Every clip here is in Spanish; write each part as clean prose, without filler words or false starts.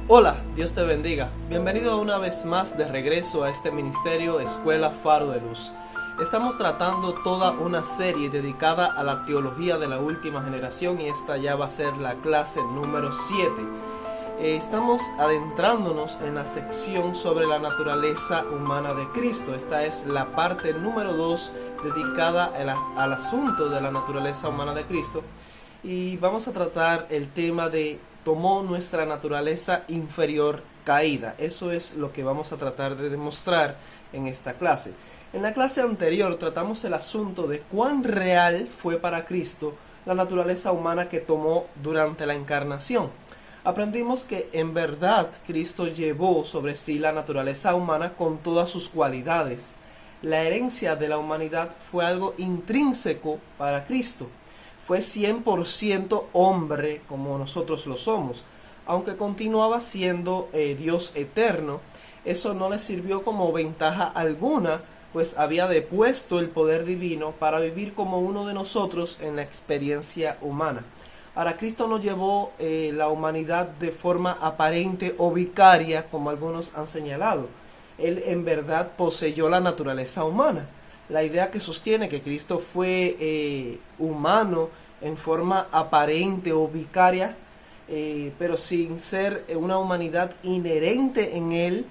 Hola, Dios te bendiga. Bienvenido una vez más de regreso a este ministerio Escuela Faro de Luz. Estamos tratando toda una serie dedicada a la teología de la última generación y esta ya va a ser la clase número 7. Estamos adentrándonos en la sección sobre la naturaleza humana de Cristo. Esta es la parte número 2 dedicada al asunto de la naturaleza humana de Cristo. Y vamos a tratar el tema de tomó nuestra naturaleza inferior caída. Eso es lo que vamos a tratar de demostrar en esta clase. En la clase anterior tratamos el asunto de cuán real fue para Cristo la naturaleza humana que tomó durante la encarnación. Aprendimos que en verdad Cristo llevó sobre sí la naturaleza humana con todas sus cualidades. La herencia de la humanidad fue algo intrínseco para Cristo. Fue 100% hombre como nosotros lo somos. Aunque continuaba siendo Dios eterno, eso no le sirvió como ventaja alguna, pues había depuesto el poder divino para vivir como uno de nosotros en la experiencia humana. Ahora, Cristo no llevó la humanidad de forma aparente o vicaria, como algunos han señalado. Él en verdad poseyó la naturaleza humana. La idea que sostiene que Cristo fue humano en forma aparente o vicaria, pero sin ser una humanidad inherente en él,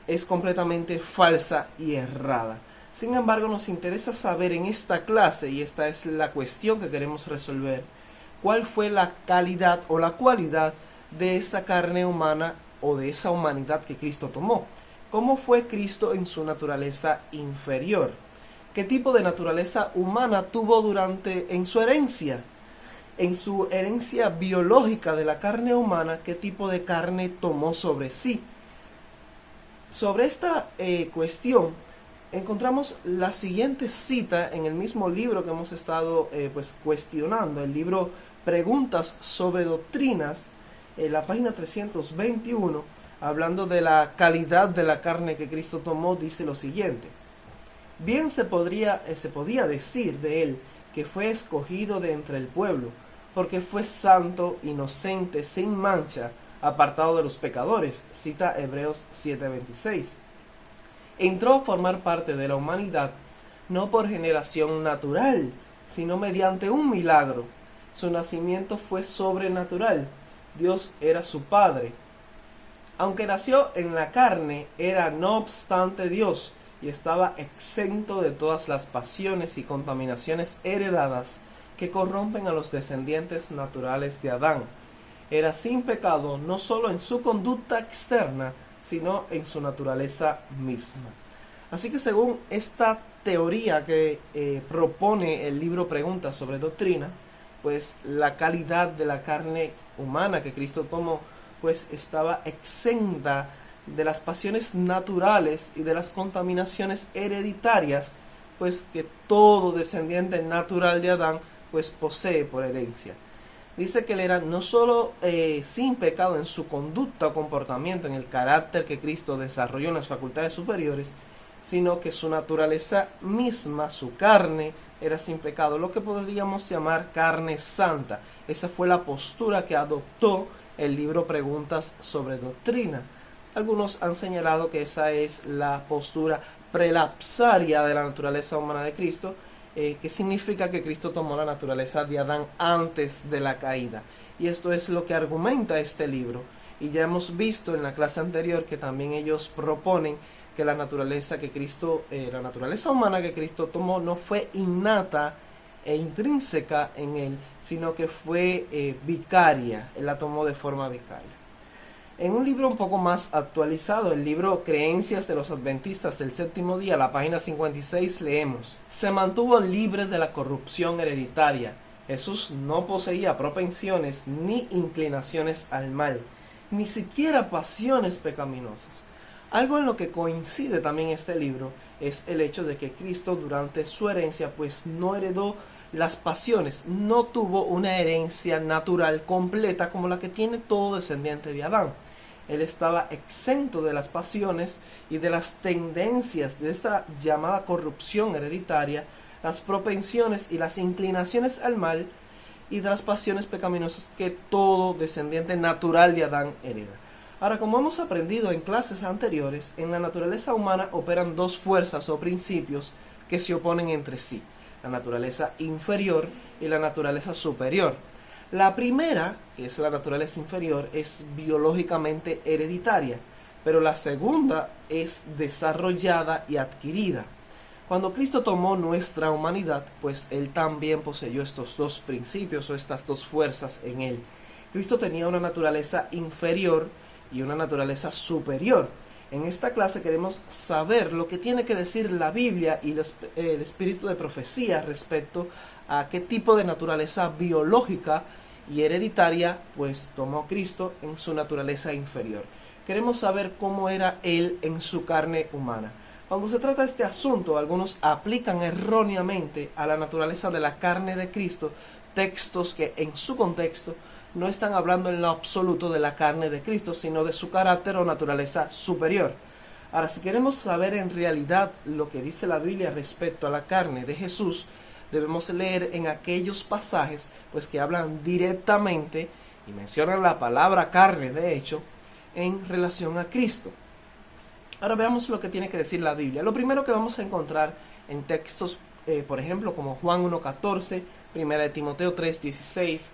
es completamente falsa y errada. Sin embargo, nos interesa saber en esta clase, y esta es la cuestión que queremos resolver, cuál fue la calidad o la cualidad de esa carne humana o de esa humanidad que Cristo tomó. ¿Cómo fue Cristo en su naturaleza inferior? ¿Qué tipo de naturaleza humana tuvo en su herencia? En su herencia biológica de la carne humana, ¿qué tipo de carne tomó sobre sí? Sobre esta cuestión, encontramos la siguiente cita en el mismo libro que hemos estado cuestionando, el libro Preguntas sobre Doctrinas, en la página 321, hablando de la calidad de la carne que Cristo tomó, dice lo siguiente. Bien se podía decir de él que fue escogido de entre el pueblo, porque fue santo, inocente, sin mancha, apartado de los pecadores. Cita Hebreos 7:26. Entró a formar parte de la humanidad no por generación natural, sino mediante un milagro. Su nacimiento fue sobrenatural. Dios era su Padre. Aunque nació en la carne, era no obstante Dios, y estaba exento de todas las pasiones y contaminaciones heredadas que corrompen a los descendientes naturales de Adán. Era sin pecado no solo en su conducta externa, sino en su naturaleza misma. Así que según esta teoría que propone el libro Preguntas sobre Doctrina, pues la calidad de la carne humana que Cristo tomó, pues estaba exenta de las pasiones naturales y de las contaminaciones hereditarias, pues que todo descendiente natural de Adán pues posee por herencia. Dice que él era no solo sin pecado en su conducta o comportamiento, en el carácter que Cristo desarrolló en las facultades superiores, sino que su naturaleza misma, su carne, era sin pecado, lo que podríamos llamar carne santa. Esa fue la postura que adoptó el libro Preguntas sobre Doctrina. Algunos han señalado que esa es la postura prelapsaria de la naturaleza humana de Cristo, que significa que Cristo tomó la naturaleza de Adán antes de la caída. Y esto es lo que argumenta este libro. Y ya hemos visto en la clase anterior que también ellos proponen que la naturaleza humana que Cristo tomó no fue innata e intrínseca en él, sino que fue vicaria. Él la tomó de forma vicaria. En un libro un poco más actualizado, el libro Creencias de los Adventistas del Séptimo Día, la página 56, leemos: se mantuvo libre de la corrupción hereditaria. Jesús no poseía propensiones ni inclinaciones al mal, ni siquiera pasiones pecaminosas. Algo en lo que coincide también este libro es el hecho de que Cristo durante su herencia pues no heredó las pasiones, no tuvo una herencia natural completa como la que tiene todo descendiente de Adán. Él estaba exento de las pasiones y de las tendencias de esa llamada corrupción hereditaria, las propensiones y las inclinaciones al mal y de las pasiones pecaminosas que todo descendiente natural de Adán hereda. Ahora, como hemos aprendido en clases anteriores, en la naturaleza humana operan dos fuerzas o principios que se oponen entre sí, la naturaleza inferior y la naturaleza superior. La primera, que es la naturaleza inferior, es biológicamente hereditaria, pero la segunda es desarrollada y adquirida. Cuando Cristo tomó nuestra humanidad, pues Él también poseyó estos dos principios o estas dos fuerzas en Él. Cristo tenía una naturaleza inferior y una naturaleza superior. En esta clase queremos saber lo que tiene que decir la Biblia y el espíritu de profecía respecto a qué tipo de naturaleza biológica y hereditaria pues tomó Cristo en su naturaleza inferior. Queremos saber cómo era Él en su carne humana. Cuando se trata de este asunto, algunos aplican erróneamente a la naturaleza de la carne de Cristo textos que en su contexto no están hablando en lo absoluto de la carne de Cristo, sino de su carácter o naturaleza superior. Ahora, si queremos saber en realidad lo que dice la Biblia respecto a la carne de Jesús, debemos leer en aquellos pasajes pues que hablan directamente y mencionan la palabra carne, de hecho, en relación a Cristo. Ahora veamos lo que tiene que decir la Biblia. Lo primero que vamos a encontrar en textos, por ejemplo, como Juan 1.14, Primera de Timoteo 3.16,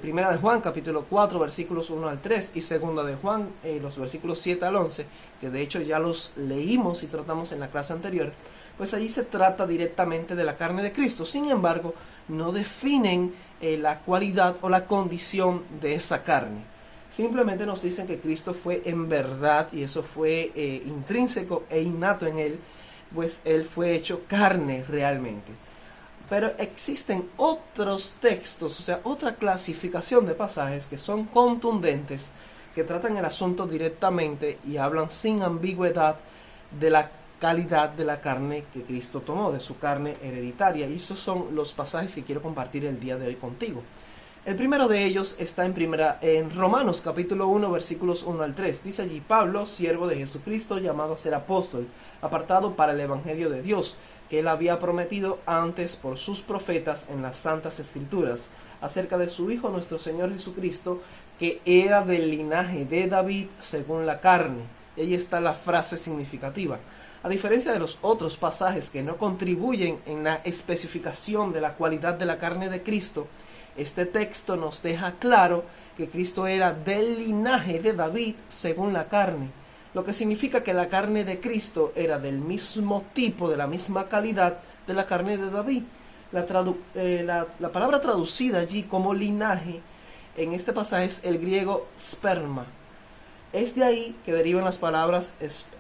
Primera de Juan capítulo 4 versículos 1 al 3 y Segunda de Juan los versículos 7 al 11, que de hecho ya los leímos y tratamos en la clase anterior, pues allí se trata directamente de la carne de Cristo. Sin embargo, no definen la cualidad o la condición de esa carne. Simplemente nos dicen que Cristo fue en verdad, y eso fue intrínseco e innato en Él, pues Él fue hecho carne realmente. Pero existen otros textos, o sea, otra clasificación de pasajes que son contundentes, que tratan el asunto directamente y hablan sin ambigüedad de la calidad de la carne que Cristo tomó, de su carne hereditaria. Y esos son los pasajes que quiero compartir el día de hoy contigo. El primero de ellos está en Romanos capítulo 1 versículos 1 al 3. Dice allí: Pablo, siervo de Jesucristo, llamado a ser apóstol, apartado para el evangelio de Dios, que él había prometido antes por sus profetas en las santas escrituras, acerca de su Hijo nuestro Señor Jesucristo, que era del linaje de David según la carne. Y ahí está la frase significativa. A diferencia de los otros pasajes que no contribuyen en la especificación de la cualidad de la carne de Cristo, este texto nos deja claro que Cristo era del linaje de David según la carne, lo que significa que la carne de Cristo era del mismo tipo, de la misma calidad de la carne de David. La palabra traducida allí como linaje en este pasaje es el griego sperma. Es de ahí que derivan las palabras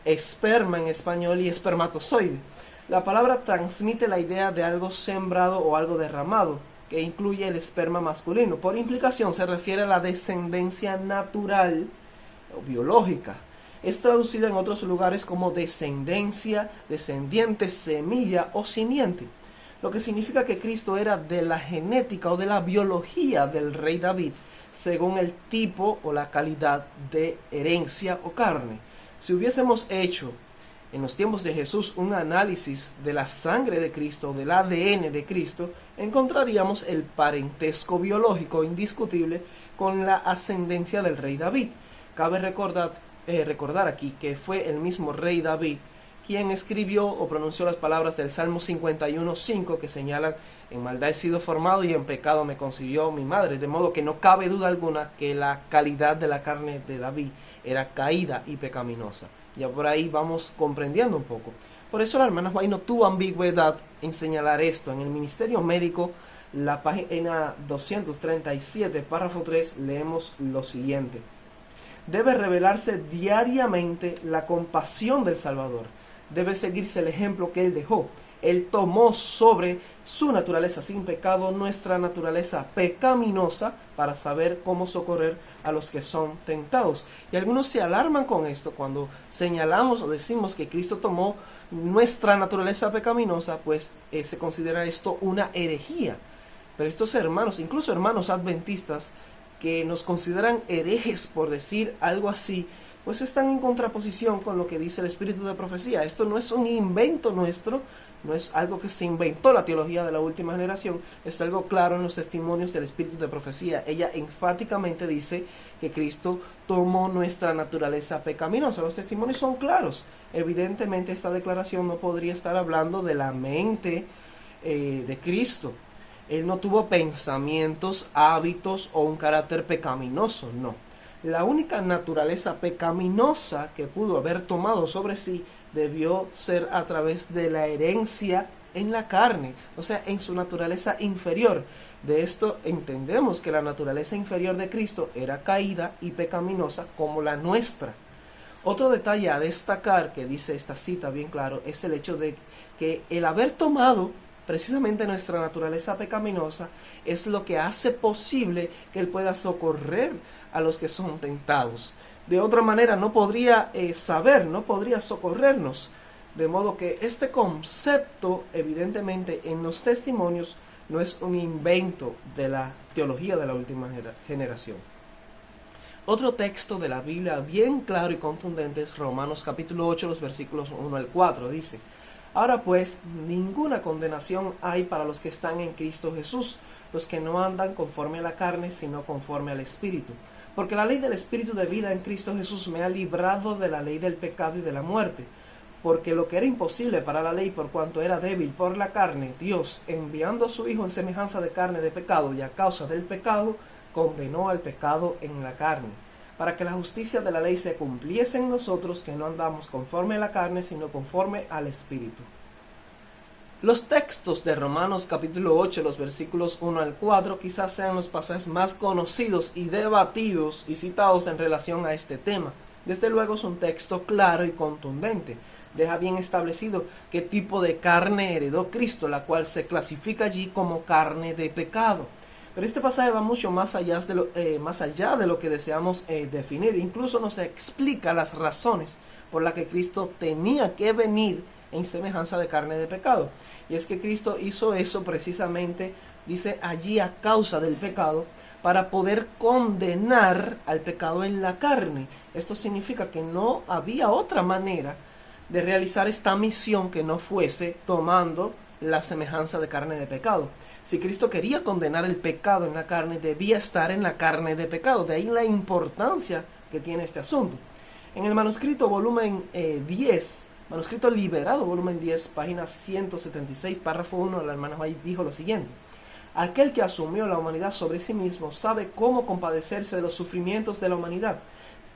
esperma en español y espermatozoide. La palabra transmite la idea de algo sembrado o algo derramado, que incluye el esperma masculino. Por implicación se refiere a la descendencia natural o biológica. Es traducida en otros lugares como descendencia, descendiente, semilla o simiente, lo que significa que Cristo era de la genética o de la biología del rey David, según el tipo o la calidad de herencia o carne. Si hubiésemos hecho en los tiempos de Jesús un análisis de la sangre de Cristo, del ADN de Cristo, encontraríamos el parentesco biológico indiscutible con la ascendencia del rey David. Cabe recordar aquí que fue el mismo rey David quien escribió o pronunció las palabras del Salmo 51:5 que señalan: en maldad he sido formado y en pecado me concibió mi madre. De modo que no cabe duda alguna que la calidad de la carne de David era caída y pecaminosa. Ya por ahí vamos comprendiendo un poco. Por eso la hermana White no tuvo ambigüedad en señalar esto. En el Ministerio Médico, la página 237, párrafo 3, leemos lo siguiente: debe revelarse diariamente la compasión del Salvador. Debe seguirse el ejemplo que Él dejó. Él tomó sobre su naturaleza sin pecado nuestra naturaleza pecaminosa para saber cómo socorrer a los que son tentados. Y algunos se alarman con esto cuando señalamos o decimos que Cristo tomó nuestra naturaleza pecaminosa, pues se considera esto una herejía. Pero estos hermanos, incluso hermanos adventistas, que nos consideran herejes por decir algo así, pues están en contraposición con lo que dice el espíritu de profecía. Esto no es un invento nuestro, no es algo que se inventó la teología de la última generación, es algo claro en los testimonios del espíritu de profecía. Ella enfáticamente dice que Cristo tomó nuestra naturaleza pecaminosa. Los testimonios son claros. Evidentemente esta declaración no podría estar hablando de la mente de Cristo. Él no tuvo pensamientos, hábitos o un carácter pecaminoso, no. La única naturaleza pecaminosa que pudo haber tomado sobre sí debió ser a través de la herencia en la carne, o sea, en su naturaleza inferior. De esto entendemos que la naturaleza inferior de Cristo era caída y pecaminosa como la nuestra. Otro detalle a destacar que dice esta cita bien claro es el hecho de que el haber tomado precisamente nuestra naturaleza pecaminosa es lo que hace posible que Él pueda socorrer a los que son tentados. De otra manera no podría no podría socorrernos. De modo que este concepto, evidentemente, en los testimonios no es un invento de la teología de la última generación. Otro texto de la Biblia bien claro y contundente es Romanos capítulo 8, los versículos 1 al 4. Dice: ahora pues, ninguna condenación hay para los que están en Cristo Jesús, los que no andan conforme a la carne, sino conforme al Espíritu. Porque la ley del Espíritu de vida en Cristo Jesús me ha librado de la ley del pecado y de la muerte. Porque lo que era imposible para la ley, por cuanto era débil por la carne, Dios, enviando a su Hijo en semejanza de carne de pecado, y a causa del pecado, condenó al pecado en la carne, para que la justicia de la ley se cumpliese en nosotros, que no andamos conforme a la carne, sino conforme al Espíritu. Los textos de Romanos capítulo 8, los versículos 1 al 4, quizás sean los pasajes más conocidos y debatidos y citados en relación a este tema. Desde luego es un texto claro y contundente. Deja bien establecido qué tipo de carne heredó Cristo, la cual se clasifica allí como carne de pecado. Pero este pasaje va mucho más allá de lo que deseamos definir. Incluso nos explica las razones por las que Cristo tenía que venir en semejanza de carne de pecado. Y es que Cristo hizo eso precisamente, dice allí, a causa del pecado, para poder condenar al pecado en la carne. Esto significa que no había otra manera de realizar esta misión que no fuese tomando la semejanza de carne de pecado. Si Cristo quería condenar el pecado en la carne, debía estar en la carne de pecado. De ahí la importancia que tiene este asunto. En el manuscrito volumen 10, manuscrito liberado volumen 10, página 176, párrafo 1, el hermano White dijo lo siguiente: aquel que asumió la humanidad sobre sí mismo sabe cómo compadecerse de los sufrimientos de la humanidad.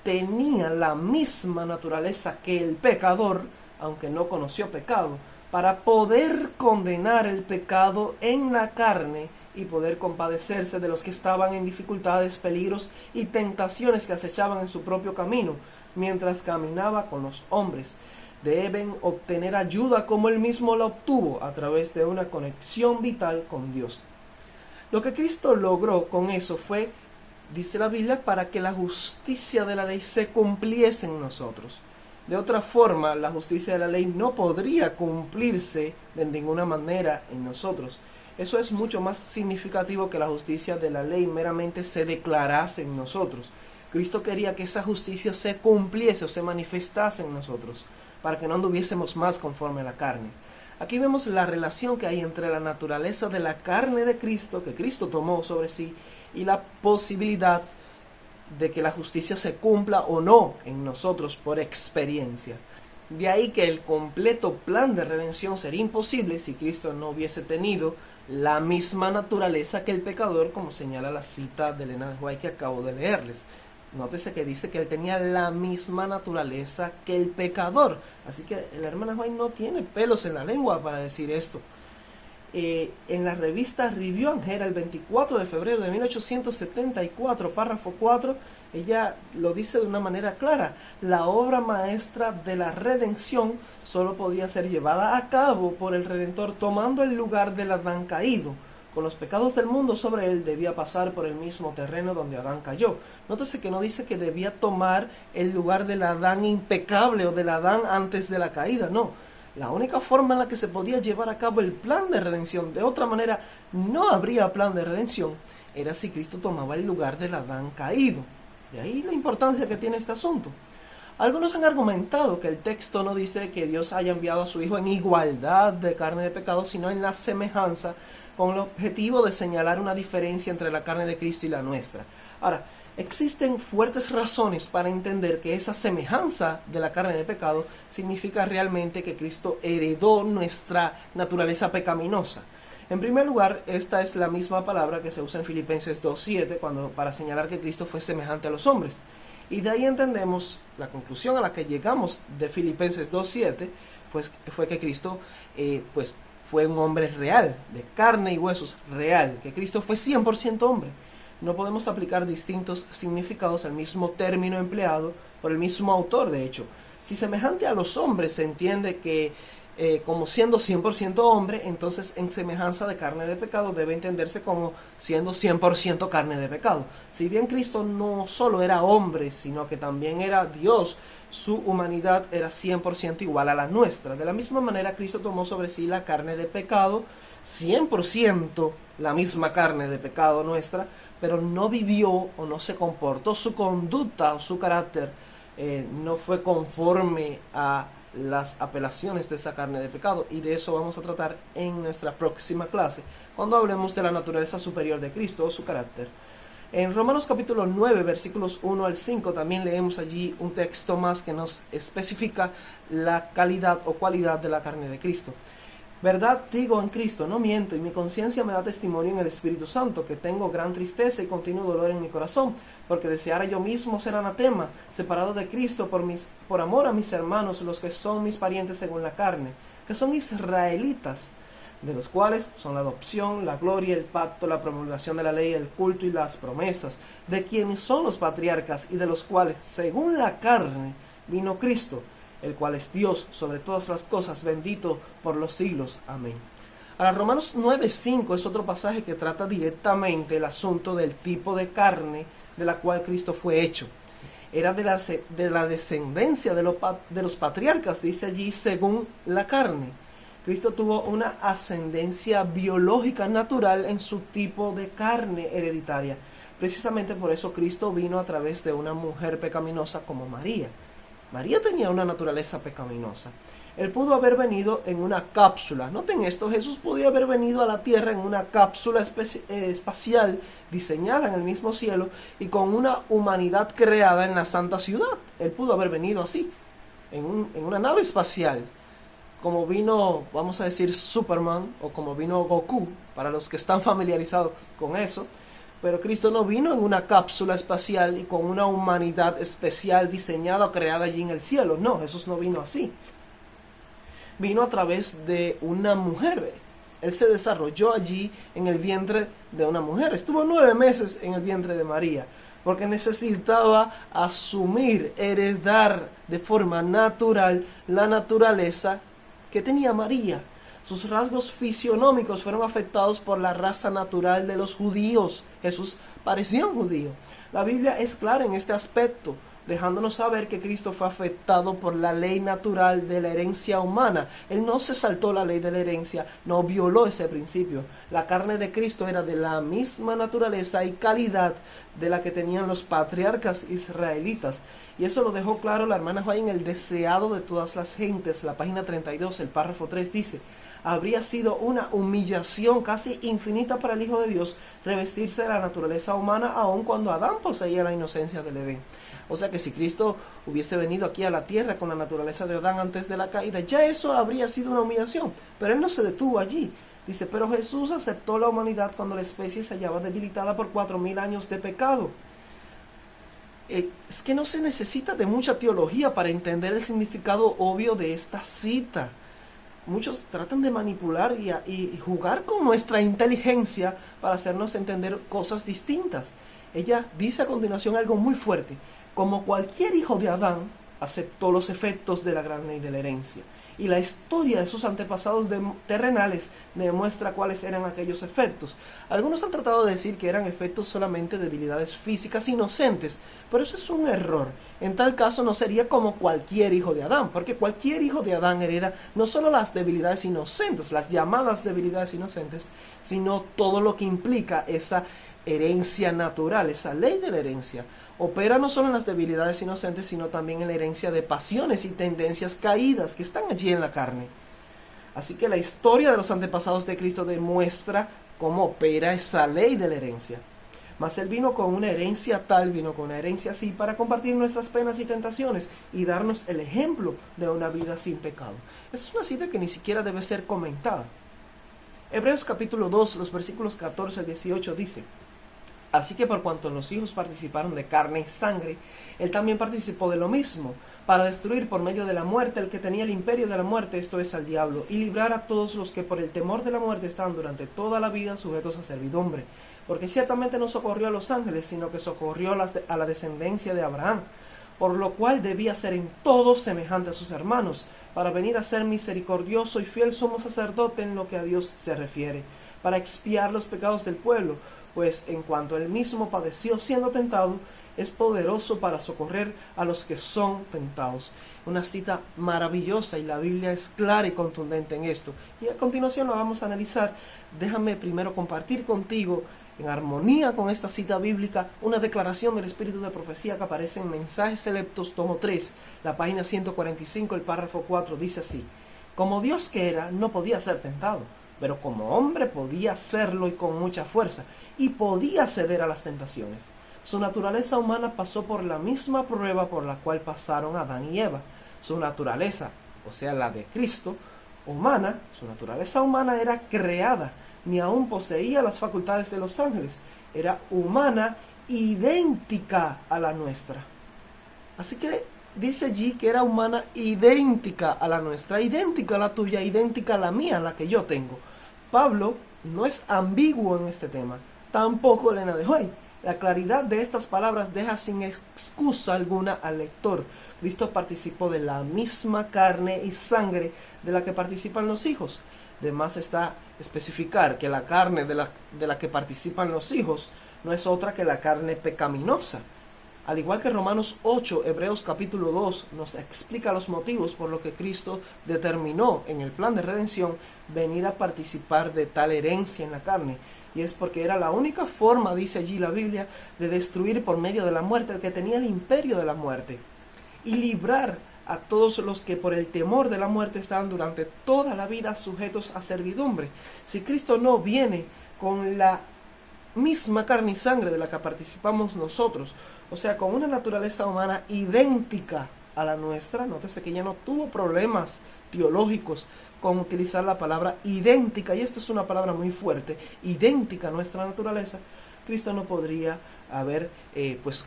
Tenía la misma naturaleza que el pecador, aunque no conoció pecado, para poder condenar el pecado en la carne y poder compadecerse de los que estaban en dificultades, peligros y tentaciones que acechaban en su propio camino, mientras caminaba con los hombres. Deben obtener ayuda como él mismo la obtuvo, a través de una conexión vital con Dios. Lo que Cristo logró con eso fue, dice la Biblia, para que la justicia de la ley se cumpliese en nosotros. De otra forma, la justicia de la ley no podría cumplirse de ninguna manera en nosotros. Eso es mucho más significativo que la justicia de la ley meramente se declarase en nosotros. Cristo quería que esa justicia se cumpliese o se manifestase en nosotros, para que no anduviésemos más conforme a la carne. Aquí vemos la relación que hay entre la naturaleza de la carne de Cristo, que Cristo tomó sobre sí, y la posibilidad de que la justicia se cumpla o no en nosotros por experiencia. De ahí que el completo plan de redención sería imposible si Cristo no hubiese tenido la misma naturaleza que el pecador, como señala la cita de Elena de White que acabo de leerles. Nótese que dice que él tenía la misma naturaleza que el pecador. Así que la hermana White no tiene pelos en la lengua para decir esto. En la revista Review and Herald, el 24 de febrero de 1874, párrafo 4, ella lo dice de una manera clara: la obra maestra de la redención solo podía ser llevada a cabo por el Redentor tomando el lugar del Adán caído. Con los pecados del mundo sobre él, debía pasar por el mismo terreno donde Adán cayó. Nótese que no dice que debía tomar el lugar del Adán impecable o del Adán antes de la caída, no. La única forma en la que se podía llevar a cabo el plan de redención, de otra manera no habría plan de redención, era si Cristo tomaba el lugar del Adán caído. De ahí la importancia que tiene este asunto. Algunos han argumentado que el texto no dice que Dios haya enviado a su Hijo en igualdad de carne de pecado, sino en la semejanza, con el objetivo de señalar una diferencia entre la carne de Cristo y la nuestra. Ahora, existen fuertes razones para entender que esa semejanza de la carne de pecado significa realmente que Cristo heredó nuestra naturaleza pecaminosa. En primer lugar, esta es la misma palabra que se usa en Filipenses 2:7 para señalar que Cristo fue semejante a los hombres. Y de ahí entendemos la conclusión a la que llegamos de Filipenses 2:7, pues fue que Cristo fue un hombre real, de carne y huesos, real, que Cristo fue 100% hombre. No podemos aplicar distintos significados al mismo término empleado por el mismo autor, de hecho. Si semejante a los hombres se entiende que como siendo 100% hombre, entonces en semejanza de carne de pecado debe entenderse como siendo 100% carne de pecado. Si bien Cristo no solo era hombre, sino que también era Dios, su humanidad era 100% igual a la nuestra. De la misma manera, Cristo tomó sobre sí la carne de pecado, 100% la misma carne de pecado nuestra, pero no vivió o no se comportó, su conducta o su carácter no fue conforme a las apelaciones de esa carne de pecado, y de eso vamos a tratar en nuestra próxima clase, cuando hablemos de la naturaleza superior de Cristo o su carácter. En Romanos capítulo 9, versículos 1 al 5, también leemos allí un texto más que nos especifica la calidad o cualidad de la carne de Cristo. Verdad digo en Cristo, no miento, y mi conciencia me da testimonio en el Espíritu Santo, que tengo gran tristeza y continuo dolor en mi corazón, porque deseara yo mismo ser anatema, separado de Cristo por amor a mis hermanos, los que son mis parientes según la carne, que son israelitas, de los cuales son la adopción, la gloria, el pacto, la promulgación de la ley, el culto y las promesas, de quienes son los patriarcas, y de los cuales, según la carne, vino Cristo, el cual es Dios sobre todas las cosas, bendito por los siglos. Amén. Ahora, Romanos 9:5 es otro pasaje que trata directamente el asunto del tipo de carne de la cual Cristo fue hecho. Era de la descendencia de los patriarcas, dice allí, según la carne. Cristo tuvo una ascendencia biológica natural en su tipo de carne hereditaria. Precisamente por eso Cristo vino a través de una mujer pecaminosa como María. María tenía una naturaleza pecaminosa. Él pudo haber venido en una cápsula. Noten esto, Jesús podía haber venido a la tierra en una cápsula espacial diseñada en el mismo cielo y con una humanidad creada en la santa ciudad. Él pudo haber venido así, en una nave espacial, como vino, vamos a decir, Superman, o como vino Goku, para los que están familiarizados con eso. Pero Cristo no vino en una cápsula espacial y con una humanidad especial diseñada o creada allí en el cielo. No, Jesús no vino así. Vino a través de una mujer. Él se desarrolló allí en el vientre de una mujer. Estuvo 9 meses en el vientre de María, porque necesitaba asumir, heredar de forma natural la naturaleza que tenía María. Sus rasgos fisionómicos fueron afectados por la raza natural de los judíos. Jesús parecía un judío. La Biblia es clara en este aspecto, dejándonos saber que Cristo fue afectado por la ley natural de la herencia humana. Él no se saltó la ley de la herencia, no violó ese principio. La carne de Cristo era de la misma naturaleza y calidad de la que tenían los patriarcas israelitas. Y eso lo dejó claro la hermana Juan en el Deseado de todas las gentes, la página 32, el párrafo 3 dice: habría sido una humillación casi infinita para el Hijo de Dios revestirse de la naturaleza humana, aun cuando Adán poseía la inocencia del Edén. O sea que si Cristo hubiese venido aquí a la tierra con la naturaleza de Adán antes de la caída, ya eso habría sido una humillación. Pero Él no se detuvo allí. Dice, pero Jesús aceptó la humanidad cuando la especie se hallaba debilitada por 4000 años de pecado. Es que no se necesita de mucha teología para entender el significado obvio de esta cita. Muchos tratan de manipular y jugar con nuestra inteligencia para hacernos entender cosas distintas. Ella dice a continuación algo muy fuerte. Como cualquier hijo de Adán, aceptó los efectos de la gran ley de la herencia. Y la historia de sus antepasados terrenales demuestra cuáles eran aquellos efectos. Algunos han tratado de decir que eran efectos solamente de debilidades físicas inocentes, pero eso es un error. En tal caso no sería como cualquier hijo de Adán, porque cualquier hijo de Adán hereda no solo las debilidades inocentes, las llamadas debilidades inocentes, sino todo lo que implica esa herencia natural, esa ley de la herencia. opera no solo en las debilidades inocentes, sino también en la herencia de pasiones y tendencias caídas que están allí en la carne. Así que la historia de los antepasados de Cristo demuestra cómo opera esa ley de la herencia. Mas Él vino con una herencia así, para compartir nuestras penas y tentaciones y darnos el ejemplo de una vida sin pecado. Esa es una cita que ni siquiera debe ser comentada. Hebreos capítulo 2, los versículos 14 al 18 dice: así que por cuanto los hijos participaron de carne y sangre, Él también participó de lo mismo, para destruir por medio de la muerte al que tenía el imperio de la muerte, esto es, al diablo, y librar a todos los que por el temor de la muerte estaban durante toda la vida sujetos a servidumbre. Porque ciertamente no socorrió a los ángeles, sino que socorrió a la descendencia de Abraham, por lo cual debía ser en todo semejante a sus hermanos, para venir a ser misericordioso y fiel sumo sacerdote en lo que a Dios se refiere, para expiar los pecados del pueblo, pues en cuanto él mismo padeció siendo tentado, es poderoso para socorrer a los que son tentados. Una cita maravillosa, y la Biblia es clara y contundente en esto. Y a continuación lo vamos a analizar. Déjame primero compartir contigo, en armonía con esta cita bíblica, una declaración del Espíritu de Profecía que aparece en Mensajes Selectos, tomo 3, la página 145, el párrafo 4, dice así: como Dios que era, no podía ser tentado, pero como hombre podía serlo y con mucha fuerza, y podía ceder a las tentaciones. Su naturaleza humana pasó por la misma prueba por la cual pasaron Adán y Eva. Su naturaleza, o sea, la de Cristo, humana, su naturaleza humana era creada, ni aún poseía las facultades de los ángeles. Era humana, idéntica a la nuestra. Así que dice allí que era humana idéntica a la nuestra, idéntica a la tuya, idéntica a la mía, la que yo tengo. Pablo no es ambiguo en este tema, tampoco Elena de Hoy. La claridad de estas palabras deja sin excusa alguna al lector. Cristo participó de la misma carne y sangre de la que participan los hijos. Además está especificar que la carne de la que participan los hijos no es otra que la carne pecaminosa. Al igual que Romanos 8, Hebreos capítulo 2 nos explica los motivos por los que Cristo determinó en el plan de redención venir a participar de tal herencia en la carne. Y es porque era la única forma, dice allí la Biblia, de destruir por medio de la muerte al que tenía el imperio de la muerte, y librar a todos los que por el temor de la muerte estaban durante toda la vida sujetos a servidumbre. Si Cristo no viene con la misma carne y sangre de la que participamos nosotros, o sea, con una naturaleza humana idéntica a la nuestra, nótese que ya no tuvo problemas teológicos con utilizar la palabra idéntica, y esta es una palabra muy fuerte, idéntica a nuestra naturaleza, Cristo no podría haber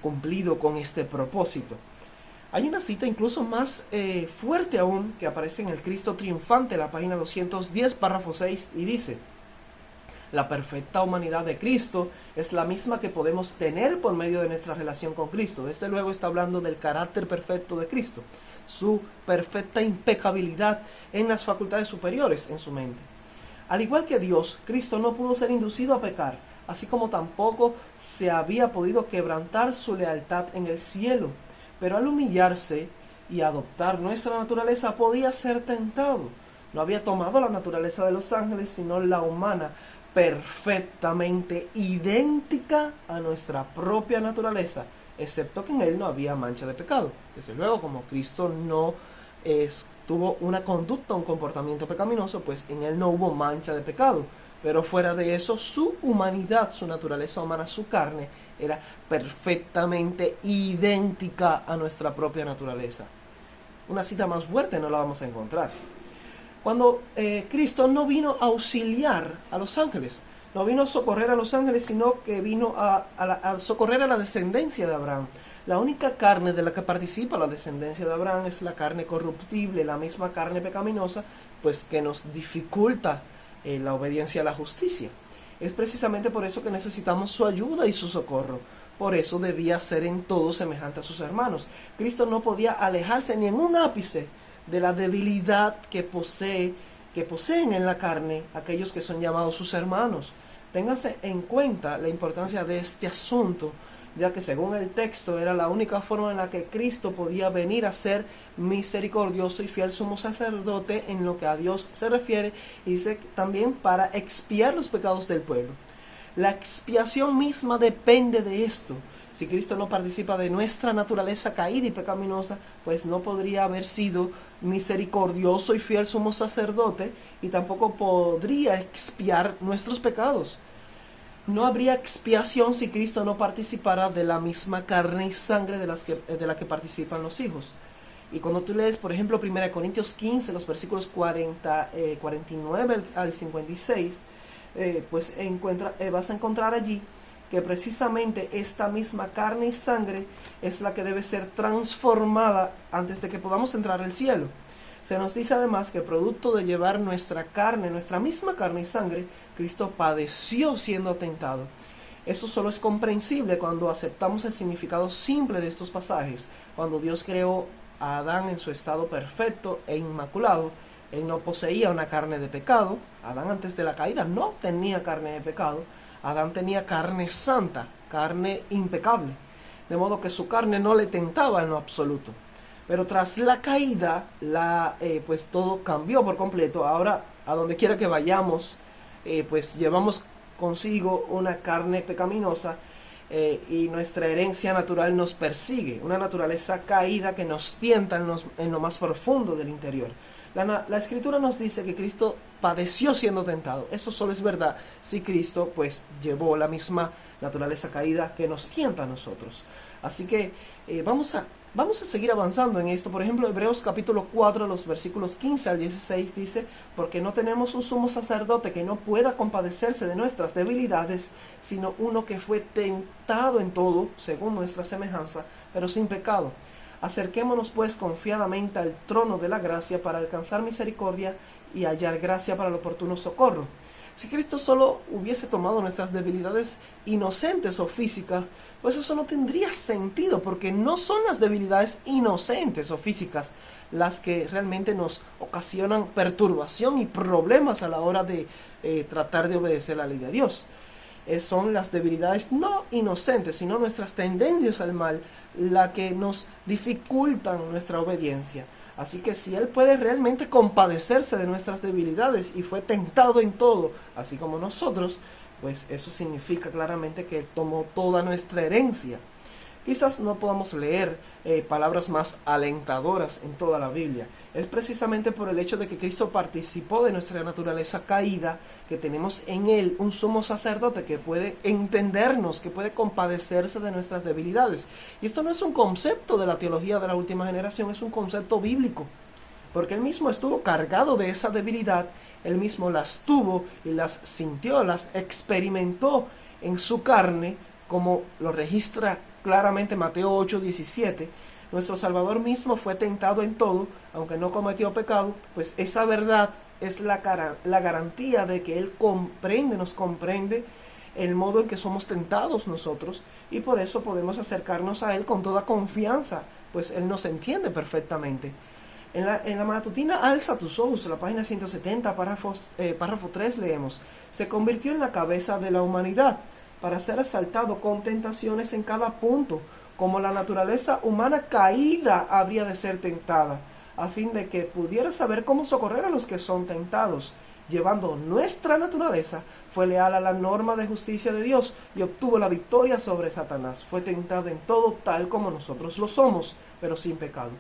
cumplido con este propósito. Hay una cita incluso más fuerte aún que aparece en el Cristo Triunfante, la página 210, párrafo 6, y dice: la perfecta humanidad de Cristo es la misma que podemos tener por medio de nuestra relación con Cristo. Desde luego está hablando del carácter perfecto de Cristo, su perfecta impecabilidad en las facultades superiores en su mente. Al igual que Dios, Cristo no pudo ser inducido a pecar, así como tampoco se había podido quebrantar su lealtad en el cielo. Pero al humillarse y adoptar nuestra naturaleza podía ser tentado. No había tomado la naturaleza de los ángeles, sino la humana, perfectamente idéntica a nuestra propia naturaleza, excepto que en él no había mancha de pecado. Desde luego, como Cristo no tuvo una conducta, un comportamiento pecaminoso, pues en él no hubo mancha de pecado. Pero fuera de eso, su humanidad, su naturaleza humana, su carne, era perfectamente idéntica a nuestra propia naturaleza. Una cita más fuerte no la vamos a encontrar. Cuando Cristo no vino a auxiliar a los ángeles, no vino a socorrer a los ángeles, sino que vino a socorrer a la descendencia de Abraham. La única carne de la que participa la descendencia de Abraham es la carne corruptible, la misma carne pecaminosa, pues que nos dificulta la obediencia a la justicia. Es precisamente por eso que necesitamos su ayuda y su socorro. Por eso debía ser en todo semejante a sus hermanos. Cristo no podía alejarse ni en un ápice de la debilidad que poseen en la carne aquellos que son llamados sus hermanos. Téngase en cuenta la importancia de este asunto, ya que según el texto era la única forma en la que Cristo podía venir a ser misericordioso y fiel sumo sacerdote en lo que a Dios se refiere, y dice también para expiar los pecados del pueblo. La expiación misma depende de esto, Si Cristo no participa de nuestra naturaleza caída y pecaminosa, pues no podría haber sido misericordioso y fiel sumo sacerdote, y tampoco podría expiar nuestros pecados. No habría expiación si Cristo no participara de la misma carne y sangre de la que participan los hijos. Y cuando tú lees, por ejemplo, 1 Corintios 15, los versículos 49 al 56, pues vas a encontrar allí que precisamente esta misma carne y sangre es la que debe ser transformada antes de que podamos entrar al cielo. Se nos dice además que producto de llevar nuestra misma carne y sangre, Cristo padeció siendo tentado. Eso solo es comprensible cuando aceptamos el significado simple de estos pasajes. Cuando Dios creó a Adán en su estado perfecto e inmaculado, él no poseía una carne de pecado. Adán antes de la caída no tenía carne de pecado. Adán tenía carne santa, carne impecable, de modo que su carne no le tentaba en lo absoluto. Pero tras la caída, pues todo cambió por completo. Ahora, a donde quiera que vayamos, pues llevamos consigo una carne pecaminosa, y nuestra herencia natural nos persigue, una naturaleza caída que nos tienta en lo más profundo del interior. La Escritura nos dice que Cristo padeció siendo tentado. Eso solo es verdad si Cristo pues llevó la misma naturaleza caída que nos tienta a nosotros. Así que vamos a seguir avanzando en esto. Por ejemplo, Hebreos capítulo 4, los versículos 15 al 16 dice: porque no tenemos un sumo sacerdote que no pueda compadecerse de nuestras debilidades, sino uno que fue tentado en todo, según nuestra semejanza, pero sin pecado. Acerquémonos pues confiadamente al trono de la gracia para alcanzar misericordia y hallar gracia para el oportuno socorro. Si Cristo solo hubiese tomado nuestras debilidades inocentes o físicas, pues eso no tendría sentido, porque no son las debilidades inocentes o físicas las que realmente nos ocasionan perturbación y problemas a la hora de tratar de obedecer la ley de Dios. Son las debilidades no inocentes, sino nuestras tendencias al mal, la que nos dificultan nuestra obediencia. Así que si Él puede realmente compadecerse de nuestras debilidades y fue tentado en todo, así como nosotros, pues eso significa claramente que Él tomó toda nuestra herencia. Quizás no podamos leer palabras más alentadoras en toda la Biblia. Es precisamente por el hecho de que Cristo participó de nuestra naturaleza caída, que tenemos en Él un sumo sacerdote que puede entendernos, que puede compadecerse de nuestras debilidades. Y esto no es un concepto de la teología de la última generación, es un concepto bíblico. Porque Él mismo estuvo cargado de esa debilidad, Él mismo las tuvo y las sintió, las experimentó en su carne, como lo registra claramente Mateo 8:17. Nuestro Salvador mismo fue tentado en todo, aunque no cometió pecado. Pues esa verdad es la garantía de que Él nos comprende el modo en que somos tentados nosotros, y por eso podemos acercarnos a Él con toda confianza, pues Él nos entiende perfectamente. En la matutina Alza tus ojos, en la página 170, párrafo 3, leemos: se convirtió en la cabeza de la humanidad, para ser asaltado con tentaciones en cada punto, como la naturaleza humana caída habría de ser tentada, a fin de que pudiera saber cómo socorrer a los que son tentados. Llevando nuestra naturaleza, fue leal a la norma de justicia de Dios y obtuvo la victoria sobre Satanás. Fue tentado en todo tal como nosotros lo somos, pero sin pecado.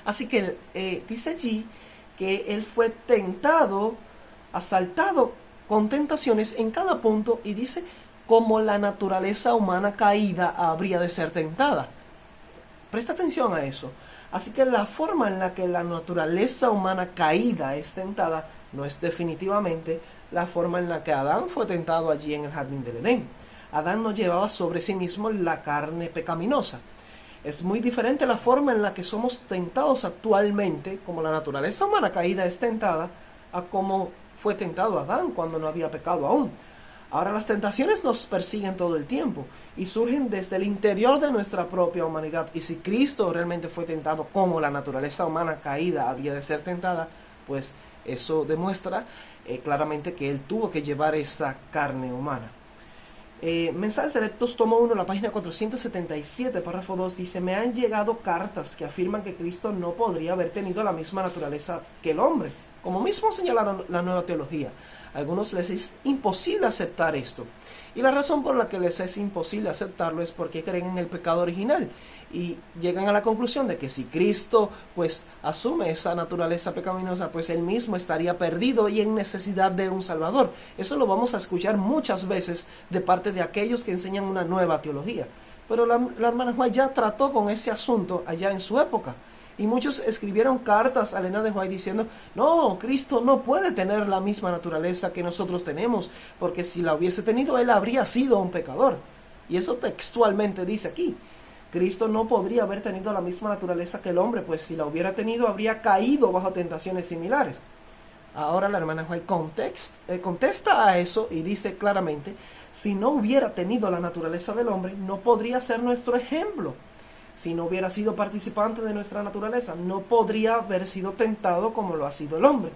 Así que dice allí que Él fue tentado, asaltado con tentaciones en cada punto, y dice como la naturaleza humana caída habría de ser tentada. Presta atención a eso. Así que la forma en la que la naturaleza humana caída es tentada no es definitivamente la forma en la que Adán fue tentado allí en el jardín del Edén. Adán no llevaba sobre sí mismo la carne pecaminosa. Es muy diferente la forma en la que somos tentados actualmente, como la naturaleza humana caída es tentada, a como fue tentado Adán cuando no había pecado aún. Ahora las tentaciones nos persiguen todo el tiempo y surgen desde el interior de nuestra propia humanidad. Y si Cristo realmente fue tentado como la naturaleza humana caída había de ser tentada, pues eso demuestra claramente que Él tuvo que llevar esa carne humana. Mensajes Selectos, tomo 1, la página 477, párrafo 2, dice: me han llegado cartas que afirman que Cristo no podría haber tenido la misma naturaleza que el hombre, como mismo señalaron la nueva teología. A algunos les es imposible aceptar esto. Y la razón por la que les es imposible aceptarlo es porque creen en el pecado original y llegan a la conclusión de que si Cristo pues asume esa naturaleza pecaminosa, pues él mismo estaría perdido y en necesidad de un Salvador. Eso lo vamos a escuchar muchas veces de parte de aquellos que enseñan una nueva teología. Pero la hermana White ya trató con ese asunto allá en su época. Y muchos escribieron cartas a Elena de White diciendo, no, Cristo no puede tener la misma naturaleza que nosotros tenemos, porque si la hubiese tenido, él habría sido un pecador. Y eso textualmente dice aquí. Cristo no podría haber tenido la misma naturaleza que el hombre, pues si la hubiera tenido, habría caído bajo tentaciones similares. Ahora la hermana White contesta a eso y dice claramente, si no hubiera tenido la naturaleza del hombre, no podría ser nuestro ejemplo. Si no hubiera sido participante de nuestra naturaleza, no podría haber sido tentado como lo ha sido el hombre.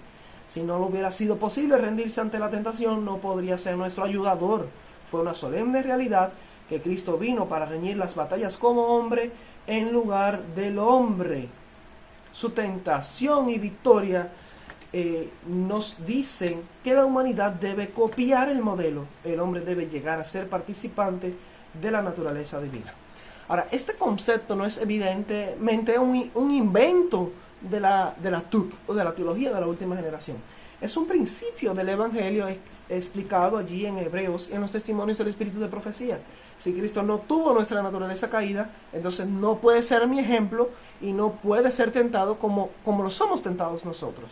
Si no hubiera sido posible rendirse ante la tentación, no podría ser nuestro ayudador. Fue una solemne realidad que Cristo vino para reñir las batallas como hombre en lugar del hombre. Su tentación y victoria nos dicen que la humanidad debe copiar el modelo. El hombre debe llegar a ser participante de la naturaleza divina. Ahora, este concepto no es evidentemente un invento de la TUC o de la teología de la última generación. Es un principio del Evangelio explicado allí en Hebreos y en los testimonios del Espíritu de Profecía. Si Cristo no tuvo nuestra naturaleza caída, entonces no puede ser mi ejemplo y no puede ser tentado como lo somos tentados nosotros.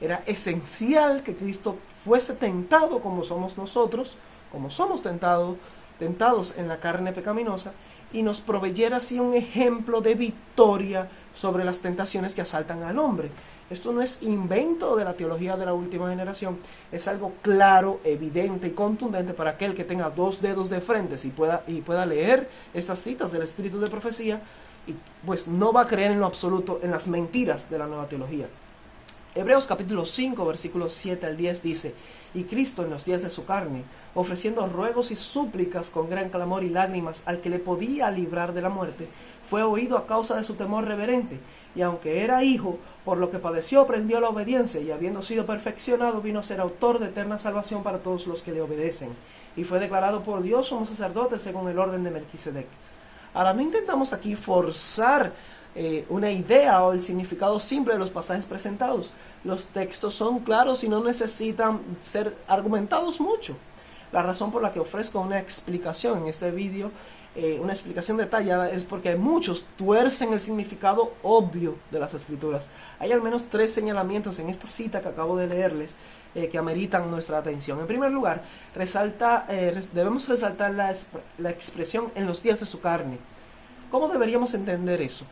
Era esencial que Cristo fuese tentado como somos nosotros, como somos tentados en la carne pecaminosa, y nos proveyera así un ejemplo de victoria sobre las tentaciones que asaltan al hombre. Esto no es invento de la teología de la última generación, es algo claro, evidente y contundente para aquel que tenga dos dedos de frente y pueda leer estas citas del Espíritu de Profecía, y pues no va a creer en lo absoluto en las mentiras de la nueva teología. Hebreos capítulo 5, versículos 7 al 10 dice, y Cristo en los días de su carne, ofreciendo ruegos y súplicas con gran clamor y lágrimas al que le podía librar de la muerte, fue oído a causa de su temor reverente, y aunque era hijo, por lo que padeció aprendió la obediencia, y habiendo sido perfeccionado vino a ser autor de eterna salvación para todos los que le obedecen, y fue declarado por Dios sumo sacerdote según el orden de Melquisedec. Ahora, no intentamos aquí forzar una idea o el significado simple de los pasajes presentados. Los textos son claros y no necesitan ser argumentados mucho. La razón por la que ofrezco una explicación en este vídeo, una explicación detallada, es porque muchos tuercen el significado obvio de las Escrituras. Hay al menos 3 señalamientos en esta cita que acabo de leerles que ameritan nuestra atención. En primer lugar, debemos resaltar la expresión en los días de su carne. ¿Cómo deberíamos entender eso?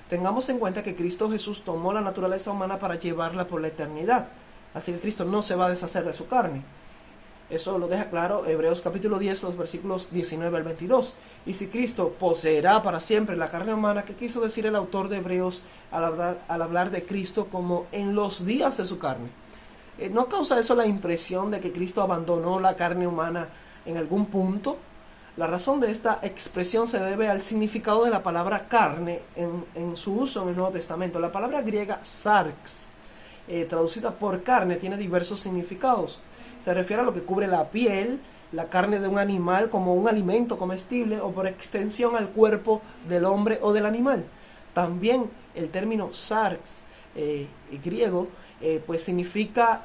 Tengamos en cuenta que Cristo Jesús tomó la naturaleza humana para llevarla por la eternidad. Así que Cristo no se va a deshacer de su carne. Eso lo deja claro Hebreos capítulo 10, los versículos 19 al 22. Y si Cristo poseerá para siempre la carne humana, ¿qué quiso decir el autor de Hebreos al hablar de Cristo como en los días de su carne? ¿No causa eso la impresión de que Cristo abandonó la carne humana en algún punto? La razón de esta expresión se debe al significado de la palabra carne en su uso en el Nuevo Testamento. La palabra griega sarx, traducida por carne, tiene diversos significados. Se refiere a lo que cubre la piel, la carne de un animal como un alimento comestible o por extensión al cuerpo del hombre o del animal. También el término sarx griego pues significa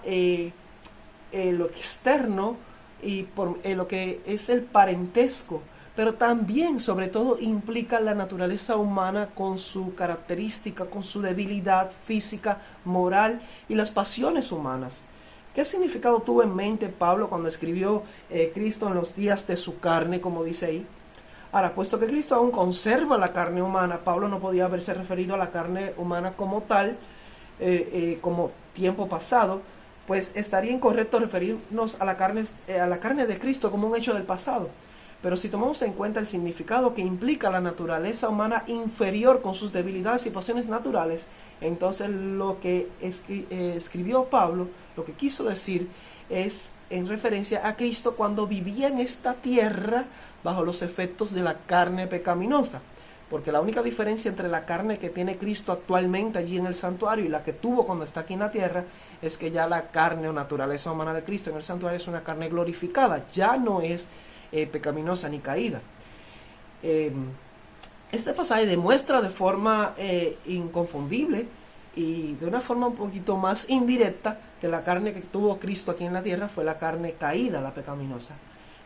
lo externo y por lo que es el parentesco, pero también sobre todo implica la naturaleza humana con su característica, con su debilidad física, moral y las pasiones humanas. ¿Qué significado tuvo en mente Pablo cuando escribió Cristo en los días de su carne, como dice ahí? Ahora, puesto que Cristo aún conserva la carne humana, Pablo no podía haberse referido a la carne humana como tal, como tiempo pasado, pues estaría incorrecto referirnos a la carne de Cristo como un hecho del pasado. Pero si tomamos en cuenta el significado que implica la naturaleza humana inferior con sus debilidades y pasiones naturales, entonces lo que escribió Pablo, lo que quiso decir es en referencia a Cristo cuando vivía en esta tierra bajo los efectos de la carne pecaminosa. porque la única diferencia entre la carne que tiene Cristo actualmente allí en el santuario y la que tuvo cuando está aquí en la tierra es que ya la carne o naturaleza humana de Cristo en el santuario es una carne glorificada, ya no es pecaminosa ni caída. Este pasaje demuestra de forma inconfundible y de una forma un poquito más indirecta que la carne que tuvo Cristo aquí en la tierra fue la carne caída, la pecaminosa.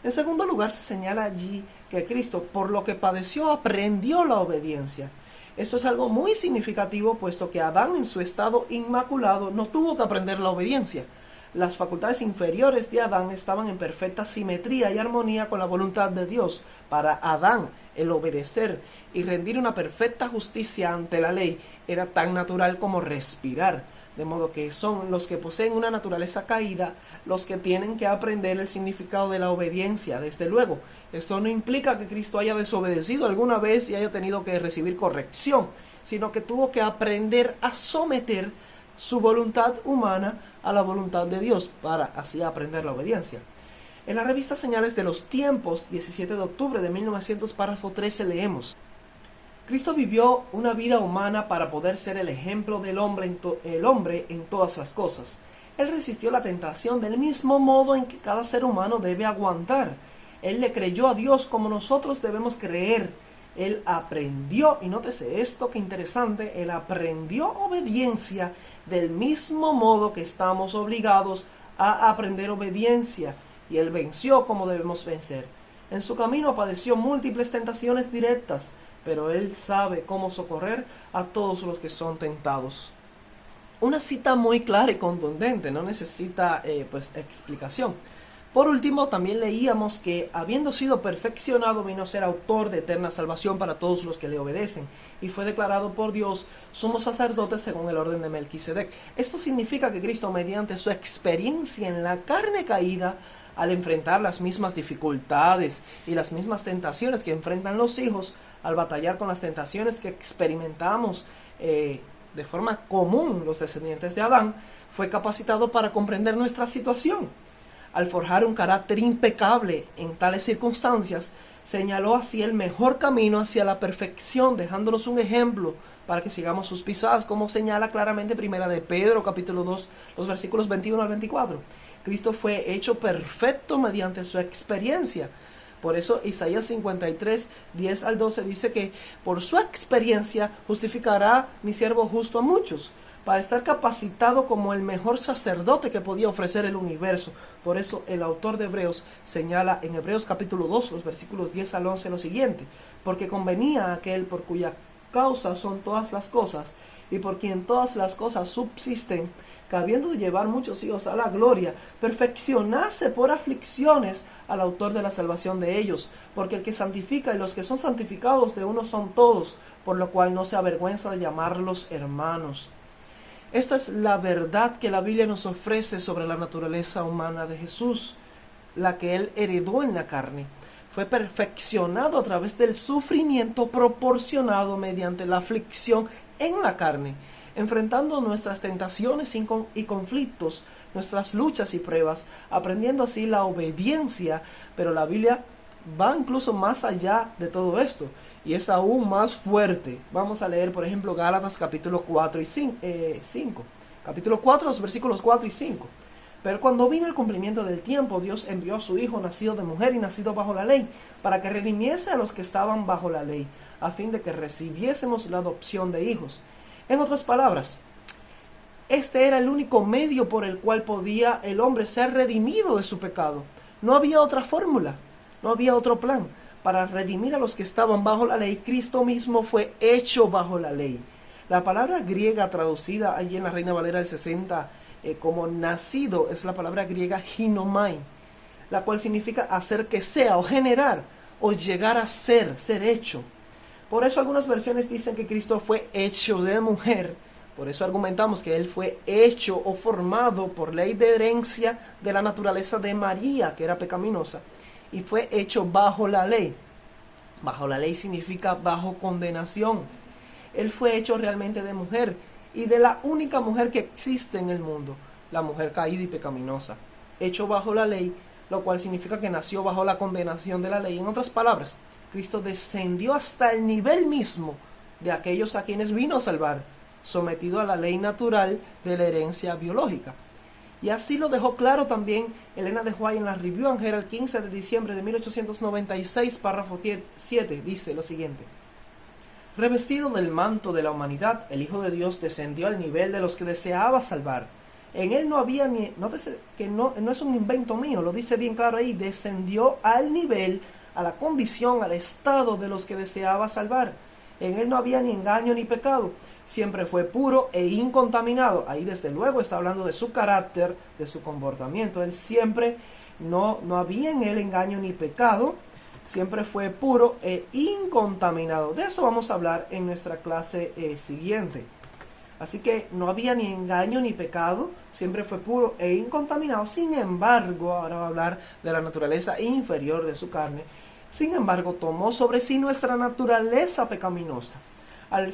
En segundo lugar, se señala allí que Cristo, por lo que padeció, aprendió la obediencia. Esto es algo muy significativo, puesto que Adán, en su estado inmaculado, no tuvo que aprender la obediencia. Las facultades inferiores de Adán estaban en perfecta simetría y armonía con la voluntad de Dios. Para Adán, el obedecer y rendir una perfecta justicia ante la ley era tan natural como respirar. De modo que son los que poseen una naturaleza caída los que tienen que aprender el significado de la obediencia. Desde luego, esto no implica que Cristo haya desobedecido alguna vez y haya tenido que recibir corrección, sino que tuvo que aprender a someter su voluntad humana a la voluntad de Dios para así aprender la obediencia. En la revista Señales de los Tiempos, 17 de octubre de 1900, párrafo 13, leemos: Cristo vivió una vida humana para poder ser el ejemplo del hombre en todas las cosas. Él resistió la tentación del mismo modo en que cada ser humano debe aguantar. Él le creyó a Dios como nosotros debemos creer. Él aprendió, y nótese esto que interesante, él aprendió obediencia del mismo modo que estamos obligados a aprender obediencia. Y él venció como debemos vencer. En su camino padeció múltiples tentaciones directas, pero él sabe cómo socorrer a todos los que son tentados. Una cita muy clara y contundente, no necesita explicación. Por último, también leíamos que, habiendo sido perfeccionado, vino a ser autor de eterna salvación para todos los que le obedecen, y fue declarado por Dios sumo sacerdote según el orden de Melquisedec. Esto significa que Cristo, mediante su experiencia en la carne caída, al enfrentar las mismas dificultades y las mismas tentaciones que enfrentan los hijos, al batallar con las tentaciones que experimentamos de forma común los descendientes de Adán, fue capacitado para comprender nuestra situación. Al forjar un carácter impecable en tales circunstancias, señaló así el mejor camino hacia la perfección, dejándonos un ejemplo para que sigamos sus pisadas, como señala claramente Primera de Pedro, capítulo 2, los versículos 21 al 24. Cristo fue hecho perfecto mediante su experiencia. Por eso Isaías 53, 10 al 12 dice que por su experiencia justificará mi siervo justo a muchos, para estar capacitado como el mejor sacerdote que podía ofrecer el universo. Por eso el autor de Hebreos señala en Hebreos capítulo 2, los versículos 10 al 11 lo siguiente: porque convenía a aquel por cuya causa son todas las cosas, y por quien todas las cosas subsisten, que habiendo de llevar muchos hijos a la gloria, perfeccionase por aflicciones al autor de la salvación de ellos. Porque el que santifica y los que son santificados de uno son todos, por lo cual no se avergüenza de llamarlos hermanos. Esta es la verdad que la Biblia nos ofrece sobre la naturaleza humana de Jesús, la que Él heredó en la carne. Fue perfeccionado a través del sufrimiento proporcionado mediante la aflicción en la carne, enfrentando nuestras tentaciones y conflictos, nuestras luchas y pruebas, aprendiendo así la obediencia. Pero la Biblia va incluso más allá de todo esto y es aún más fuerte. Vamos a leer, por ejemplo, Gálatas capítulo 4 y 5. Capítulo 4, los versículos 4 y 5. Pero cuando vino el cumplimiento del tiempo, Dios envió a su Hijo, nacido de mujer y nacido bajo la ley, para que redimiese a los que estaban bajo la ley, a fin de que recibiésemos la adopción de hijos. En otras palabras, este era el único medio por el cual podía el hombre ser redimido de su pecado. No había otra fórmula, no había otro plan. Para redimir a los que estaban bajo la ley, Cristo mismo fue hecho bajo la ley. La palabra griega traducida allí en la Reina Valera del 60 como nacido es la palabra griega ginomai, la cual significa hacer que sea o generar o llegar a ser hecho. Por eso algunas versiones dicen que Cristo fue hecho de mujer. Por eso argumentamos que Él fue hecho o formado por ley de herencia de la naturaleza de María, que era pecaminosa, y fue hecho bajo la ley. Bajo la ley significa bajo condenación. Él fue hecho realmente de mujer, y de la única mujer que existe en el mundo, la mujer caída y pecaminosa. Hecho bajo la ley, lo cual significa que nació bajo la condenación de la ley. En otras palabras, Cristo descendió hasta el nivel mismo de aquellos a quienes vino a salvar, sometido a la ley natural de la herencia biológica. Y así lo dejó claro también Elena de White en la Review and Herald 15 de diciembre de 1896, párrafo 7, dice lo siguiente: revestido del manto de la humanidad, el Hijo de Dios descendió al nivel de los que deseaba salvar. En él no había ni, nótese que no es un invento mío, lo dice bien claro ahí, descendió al nivel, a la condición, al estado de los que deseaba salvar. En él no había ni engaño ni pecado, siempre fue puro e incontaminado. Ahí desde luego está hablando de su carácter, de su comportamiento. Él siempre, no había en él engaño ni pecado, siempre fue puro e incontaminado. De eso vamos a hablar en nuestra clase siguiente. Así que no había ni engaño ni pecado, siempre fue puro e incontaminado. Sin embargo, ahora va a hablar de la naturaleza inferior de su carne. Sin embargo, tomó sobre sí nuestra naturaleza pecaminosa al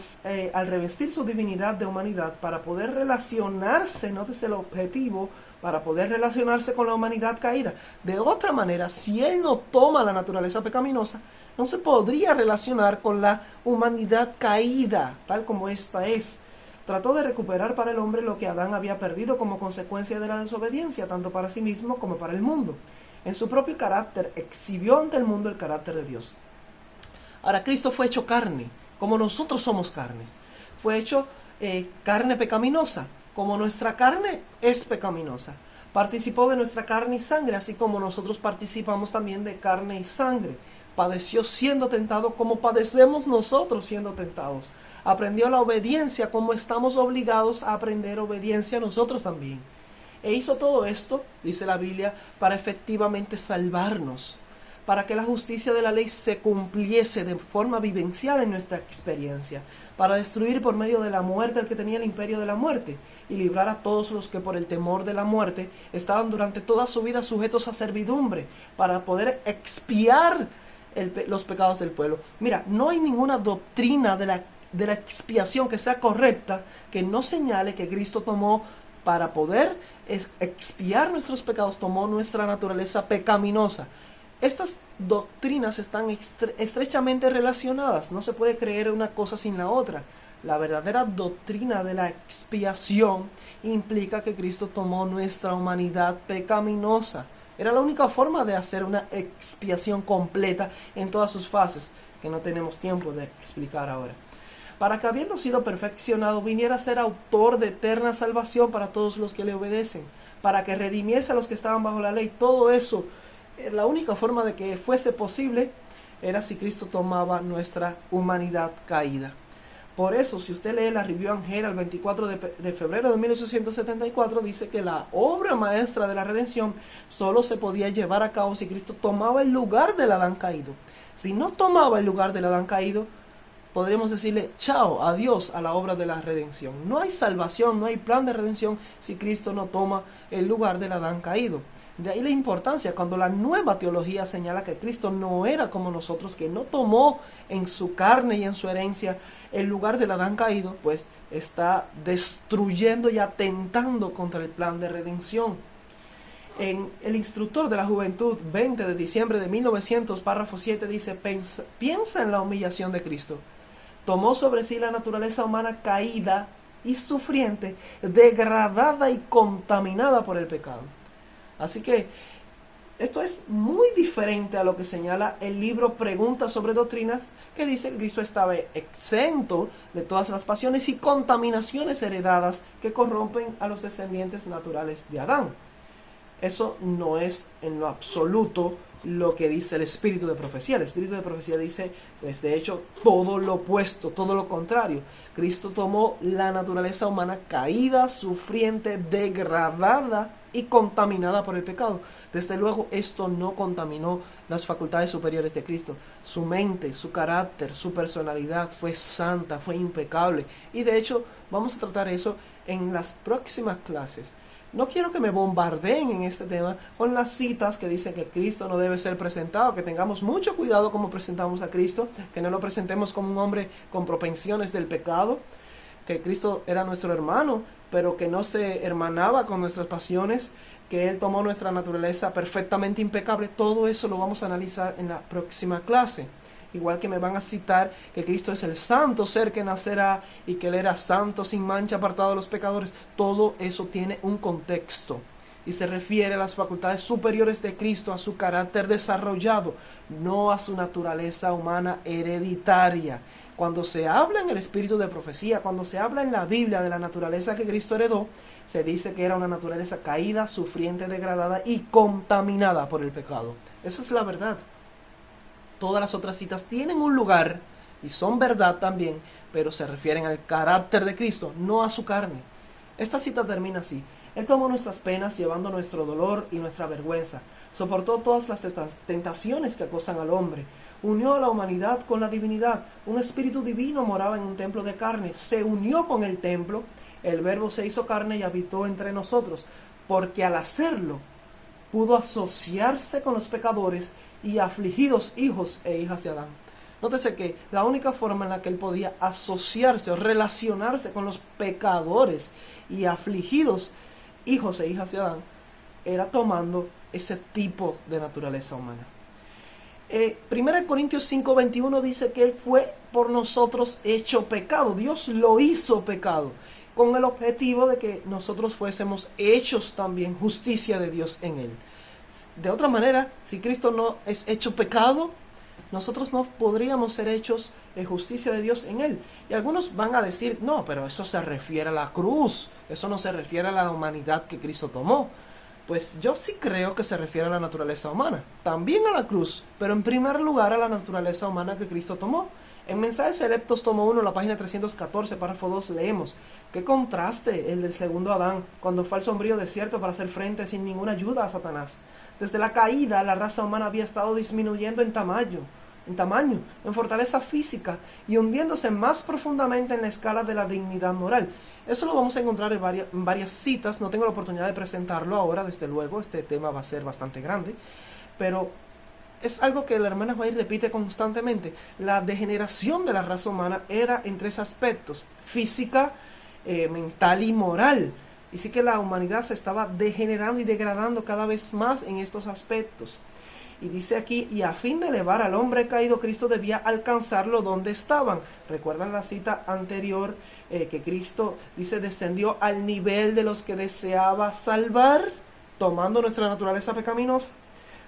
revestir su divinidad de humanidad para poder relacionarse, nótese el objetivo, para poder relacionarse con la humanidad caída. De otra manera, si él no toma la naturaleza pecaminosa, no se podría relacionar con la humanidad caída, tal como esta es. Trató de recuperar para el hombre lo que Adán había perdido como consecuencia de la desobediencia, tanto para sí mismo como para el mundo. En su propio carácter, exhibió ante el mundo el carácter de Dios. Ahora, Cristo fue hecho carne, como nosotros somos carnes. Fue hecho carne pecaminosa, como nuestra carne es pecaminosa. Participó de nuestra carne y sangre, así como nosotros participamos también de carne y sangre. Padeció siendo tentado como padecemos nosotros siendo tentados. Aprendió la obediencia como estamos obligados a aprender obediencia nosotros también. E hizo todo esto, dice la Biblia, para efectivamente salvarnos, para que la justicia de la ley se cumpliese de forma vivencial en nuestra experiencia, para destruir por medio de la muerte al que tenía el imperio de la muerte, y librar a todos los que por el temor de la muerte estaban durante toda su vida sujetos a servidumbre, para poder expiar los pecados del pueblo. Mira, no hay ninguna doctrina de la expiación que sea correcta, que no señale que Cristo tomó para poder expiar nuestros pecados, tomó nuestra naturaleza pecaminosa. Estas doctrinas están estrechamente relacionadas, no se puede creer una cosa sin la otra. La verdadera doctrina de la expiación implica que Cristo tomó nuestra humanidad pecaminosa. Era la única forma de hacer una expiación completa en todas sus fases, que no tenemos tiempo de explicar ahora. Para que habiendo sido perfeccionado, viniera a ser autor de eterna salvación para todos los que le obedecen, para que redimiese a los que estaban bajo la ley. Todo eso, la única forma de que fuese posible era si Cristo tomaba nuestra humanidad caída. Por eso, si usted lee la Review and Herald 24 de febrero de 1874, dice que la obra maestra de la redención solo se podía llevar a cabo si Cristo tomaba el lugar del Adán caído. Si no tomaba el lugar del Adán caído, podríamos decirle chao, adiós a la obra de la redención. No hay salvación, no hay plan de redención si Cristo no toma el lugar del Adán caído. De ahí la importancia cuando la nueva teología señala que Cristo no era como nosotros, que no tomó en su carne y en su herencia el lugar del Adán caído, pues está destruyendo y atentando contra el plan de redención. En el Instructor de la Juventud, 20 de diciembre de 1900, párrafo 7, dice: piensa en la humillación de Cristo. Tomó sobre sí la naturaleza humana caída y sufriente, degradada y contaminada por el pecado. Así que esto es muy diferente a lo que señala el libro Preguntas sobre Doctrinas, que dice que Cristo estaba exento de todas las pasiones y contaminaciones heredadas que corrompen a los descendientes naturales de Adán. Eso no es en lo absoluto lo que dice el espíritu de profecía. El espíritu de profecía dice, pues de hecho, todo lo opuesto, todo lo contrario. Cristo tomó la naturaleza humana caída, sufriente, degradada y contaminada por el pecado. Desde luego, esto no contaminó las facultades superiores de Cristo. Su mente, su carácter, su personalidad fue santa, fue impecable. Y de hecho, vamos a tratar eso en las próximas clases. No quiero que me bombardeen en este tema con las citas que dicen que Cristo no debe ser presentado, que tengamos mucho cuidado como presentamos a Cristo, que no lo presentemos como un hombre con propensiones del pecado, que Cristo era nuestro hermano, pero que no se hermanaba con nuestras pasiones, que Él tomó nuestra naturaleza perfectamente impecable. Todo eso lo vamos a analizar en la próxima clase. igual que me van a citar que Cristo es el santo ser que nacerá y que Él era santo, sin mancha, apartado de los pecadores. Todo eso tiene un contexto y se refiere a las facultades superiores de Cristo, a su carácter desarrollado, no a su naturaleza humana hereditaria. Cuando se habla en el espíritu de profecía, cuando se habla en la Biblia de la naturaleza que Cristo heredó, se dice que era una naturaleza caída, sufriente, degradada y contaminada por el pecado. Esa es la verdad. Todas las otras citas tienen un lugar y son verdad también, pero se refieren al carácter de Cristo, no a su carne. Esta cita termina así: Él tomó nuestras penas llevando nuestro dolor y nuestra vergüenza, soportó todas las tentaciones que acosan al hombre, unió a la humanidad con la divinidad, un espíritu divino moraba en un templo de carne, se unió con el templo, el Verbo se hizo carne y habitó entre nosotros, porque al hacerlo pudo asociarse con los pecadores y afligidos hijos e hijas de Adán. Nótese que la única forma en la que Él podía asociarse o relacionarse con los pecadores y afligidos hijos e hijas de Adán era tomando ese tipo de naturaleza humana. 1 Corintios 5:21 dice que Él fue por nosotros hecho pecado. Dios lo hizo pecado, con el objetivo de que nosotros fuésemos hechos también justicia de Dios en Él. De otra manera, si Cristo no es hecho pecado, nosotros no podríamos ser hechos justicia de Dios en Él. Y algunos van a decir, no, pero eso se refiere a la cruz, eso no se refiere a la humanidad que Cristo tomó. Pues yo sí creo que se refiere a la naturaleza humana, también a la cruz, pero en primer lugar a la naturaleza humana que Cristo tomó. En Mensajes Selectos, tomo 1, la página 314, párrafo 2, leemos: qué contraste el del segundo Adán, cuando fue al sombrío desierto para hacer frente sin ninguna ayuda a Satanás. Desde la caída, la raza humana había estado disminuyendo en tamaño, en fortaleza física y hundiéndose más profundamente en la escala de la dignidad moral. Eso lo vamos a encontrar en varias citas. No tengo la oportunidad de presentarlo ahora, desde luego, este tema va a ser bastante grande, pero es algo que la hermana White repite constantemente. La degeneración de la raza humana era en tres aspectos: física, mental y moral. Y sí que la humanidad se estaba degenerando y degradando cada vez más en estos aspectos. Y dice aquí: y a fin de elevar al hombre caído, Cristo debía alcanzarlo donde estaban. ¿Recuerdan la cita anterior que Cristo dice descendió al nivel de los que deseaba salvar, tomando nuestra naturaleza pecaminosa?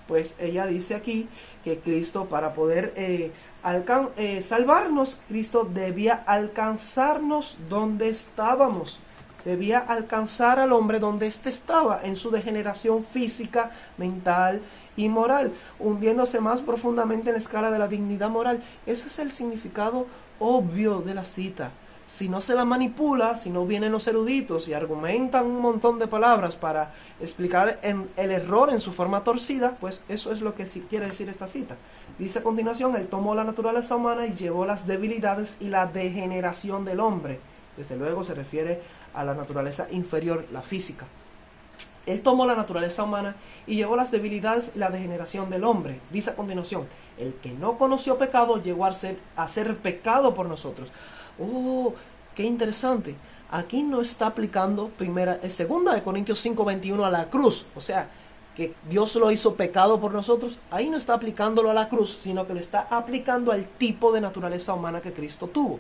Pues ella dice aquí que Cristo, para poder salvarnos, Cristo debía alcanzarnos donde estábamos. Debía alcanzar al hombre donde éste estaba, en su degeneración física, mental y moral, hundiéndose más profundamente en la escala de la dignidad moral. Ese es el significado obvio de la cita. Si no se la manipula, si no vienen los eruditos y argumentan un montón de palabras para explicar el error en su forma torcida, pues eso es lo que sí quiere decir esta cita. Dice a continuación: Él tomó la naturaleza humana y llevó las debilidades y la degeneración del hombre. Desde luego se refiere a la naturaleza inferior, la física. Él tomó la naturaleza humana y llevó las debilidades y la degeneración del hombre. Dice a continuación: el que no conoció pecado llegó a ser pecado por nosotros. Oh, qué interesante. Aquí no está aplicando segunda de Corintios 5:21 a la cruz. O sea, que Dios lo hizo pecado por nosotros. Ahí no está aplicándolo a la cruz, sino que le está aplicando al tipo de naturaleza humana que Cristo tuvo.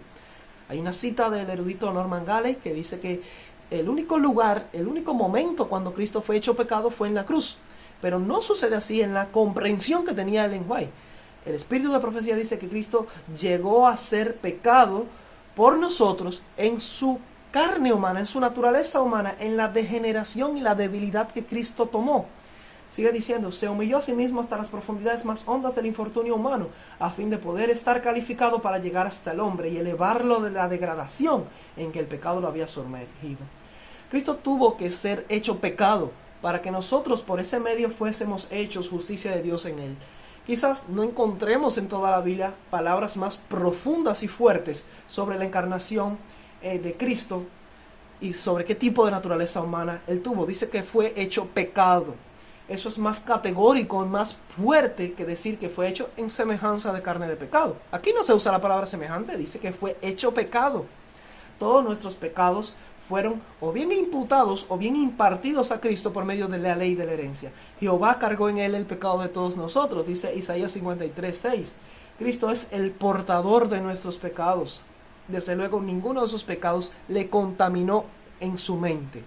Hay una cita del erudito Norman Galley que dice que el único lugar, el único momento cuando Cristo fue hecho pecado fue en la cruz. Pero no sucede así en la comprensión que tenía Ellen White. El espíritu de profecía dice que Cristo llegó a ser pecado por nosotros en su carne humana, en su naturaleza humana, en la degeneración y la debilidad que Cristo tomó. Sigue diciendo: se humilló a sí mismo hasta las profundidades más hondas del infortunio humano, a fin de poder estar calificado para llegar hasta el hombre y elevarlo de la degradación en que el pecado lo había sumergido. Cristo tuvo que ser hecho pecado para que nosotros por ese medio fuésemos hechos justicia de Dios en Él. Quizás no encontremos en toda la Biblia palabras más profundas y fuertes sobre la encarnación de Cristo y sobre qué tipo de naturaleza humana Él tuvo. Dice que fue hecho pecado. Eso es más categórico, más fuerte que decir que fue hecho en semejanza de carne de pecado. Aquí no se usa la palabra semejante, dice que fue hecho pecado. Todos nuestros pecados fueron o bien imputados o bien impartidos a Cristo por medio de la ley de la herencia. Jehová cargó en Él el pecado de todos nosotros, dice Isaías 53:6. Cristo es el portador de nuestros pecados. Desde luego, ninguno de esos pecados le contaminó en su mente.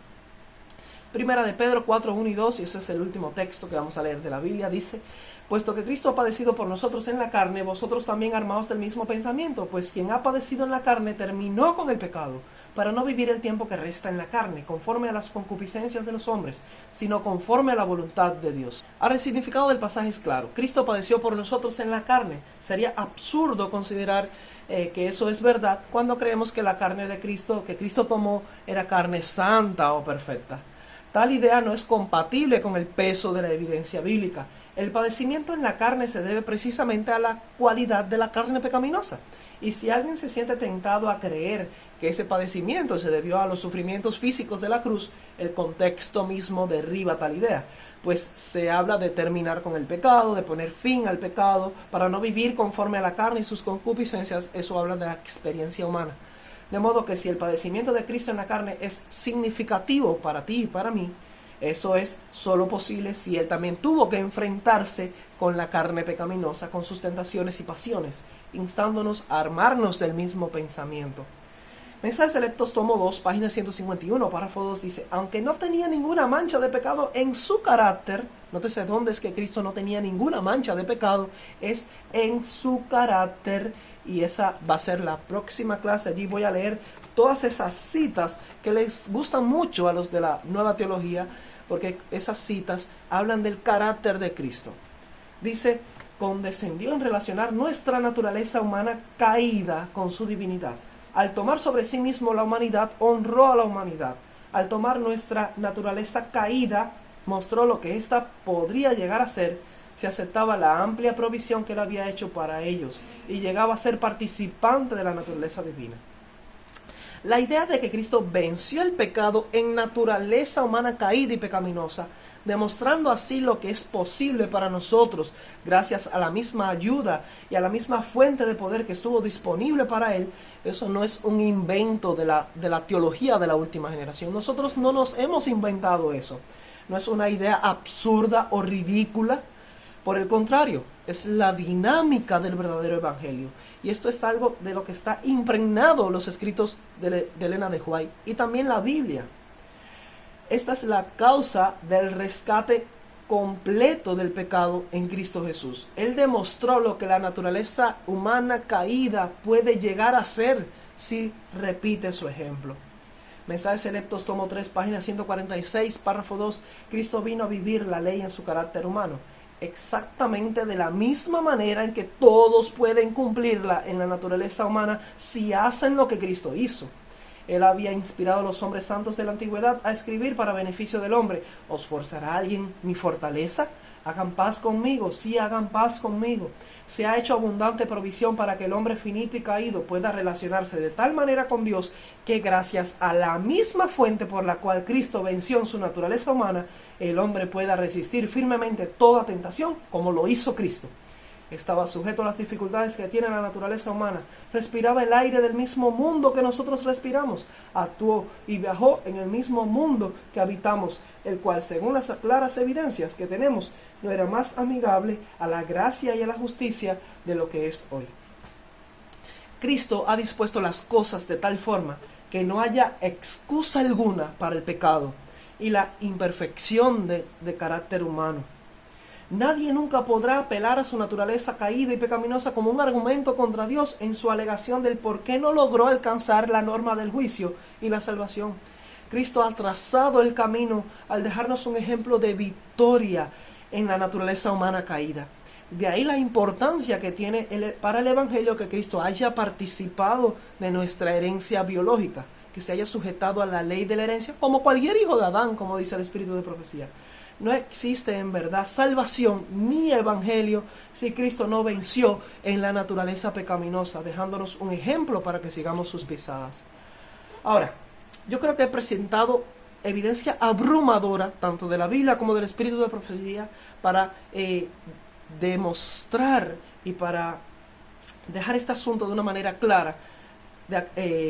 Primera de Pedro 4, 1 y 2, y ese es el último texto que vamos a leer de la Biblia, dice: puesto que Cristo ha padecido por nosotros en la carne, vosotros también armaos del mismo pensamiento, pues quien ha padecido en la carne terminó con el pecado, para no vivir el tiempo que resta en la carne, conforme a las concupiscencias de los hombres, sino conforme a la voluntad de Dios. Ahora, el significado del pasaje es claro. Cristo padeció por nosotros en la carne. Sería absurdo considerar que eso es verdad cuando creemos que la carne de Cristo, que Cristo tomó, era carne santa o perfecta. Tal idea no es compatible con el peso de la evidencia bíblica. El padecimiento en la carne se debe precisamente a la cualidad de la carne pecaminosa. Y si alguien se siente tentado a creer que ese padecimiento se debió a los sufrimientos físicos de la cruz, el contexto mismo derriba tal idea. Pues se habla de terminar con el pecado, de poner fin al pecado, para no vivir conforme a la carne y sus concupiscencias. Eso habla de la experiencia humana. De modo que si el padecimiento de Cristo en la carne es significativo para ti y para mí, eso es solo posible si Él también tuvo que enfrentarse con la carne pecaminosa, con sus tentaciones y pasiones, instándonos a armarnos del mismo pensamiento. Mensajes Selectos, tomo 2, página 151, párrafo 2, dice: aunque no tenía ninguna mancha de pecado en su carácter, nótese dónde es que Cristo no tenía ninguna mancha de pecado, es en su carácter. Y esa va a ser la próxima clase. Allí voy a leer todas esas citas que les gustan mucho a los de la Nueva Teología, porque esas citas hablan del carácter de Cristo. Dice: condescendió en relacionar nuestra naturaleza humana caída con su divinidad. Al tomar sobre sí mismo la humanidad, honró a la humanidad. Al tomar nuestra naturaleza caída, mostró lo que ésta podría llegar a ser si aceptaba la amplia provisión que Él había hecho para ellos y llegaba a ser participante de la naturaleza divina. La idea de que Cristo venció el pecado en naturaleza humana caída y pecaminosa, demostrando así lo que es posible para nosotros, gracias a la misma ayuda y a la misma fuente de poder que estuvo disponible para Él, eso no es un invento de la teología de la última generación. Nosotros no nos hemos inventado eso. No es una idea absurda o ridícula. Por el contrario, es la dinámica del verdadero evangelio. Y esto es algo de lo que está impregnado los escritos de Elena de White y también la Biblia. Esta es la causa del rescate completo del pecado en Cristo Jesús. Él demostró lo que la naturaleza humana caída puede llegar a ser si repite su ejemplo. Mensajes Selectos, tomo 3, página 146, párrafo 2. Cristo vino a vivir la ley en su carácter humano, exactamente de la misma manera en que todos pueden cumplirla en la naturaleza humana si hacen lo que Cristo hizo. Él había inspirado a los hombres santos de la antigüedad a escribir para beneficio del hombre: ¿os forzará alguien mi fortaleza? Hagan paz conmigo, sí, hagan paz conmigo. Se ha hecho abundante provisión para que el hombre finito y caído pueda relacionarse de tal manera con Dios que gracias a la misma fuente por la cual Cristo venció en su naturaleza humana, el hombre pueda resistir firmemente toda tentación como lo hizo Cristo. Estaba sujeto a las dificultades que tiene la naturaleza humana, respiraba el aire del mismo mundo que nosotros respiramos, actuó y viajó en el mismo mundo que habitamos, el cual, según las claras evidencias que tenemos, no era más amigable a la gracia y a la justicia de lo que es hoy. Cristo ha dispuesto las cosas de tal forma que no haya excusa alguna para el pecado y la imperfección de carácter humano. Nadie nunca podrá apelar a su naturaleza caída y pecaminosa como un argumento contra Dios en su alegación del por qué no logró alcanzar la norma del juicio y la salvación. Cristo ha trazado el camino al dejarnos un ejemplo de victoria en la naturaleza humana caída. De ahí la importancia que tiene para el Evangelio que Cristo haya participado de nuestra herencia biológica, que se haya sujetado a la ley de la herencia como cualquier hijo de Adán, como dice el Espíritu de Profecía. No existe en verdad salvación ni evangelio si Cristo no venció en la naturaleza pecaminosa, dejándonos un ejemplo para que sigamos sus pisadas. Ahora, yo creo que he presentado evidencia abrumadora, tanto de la Biblia como del Espíritu de Profecía, para demostrar y para dejar este asunto de una manera clara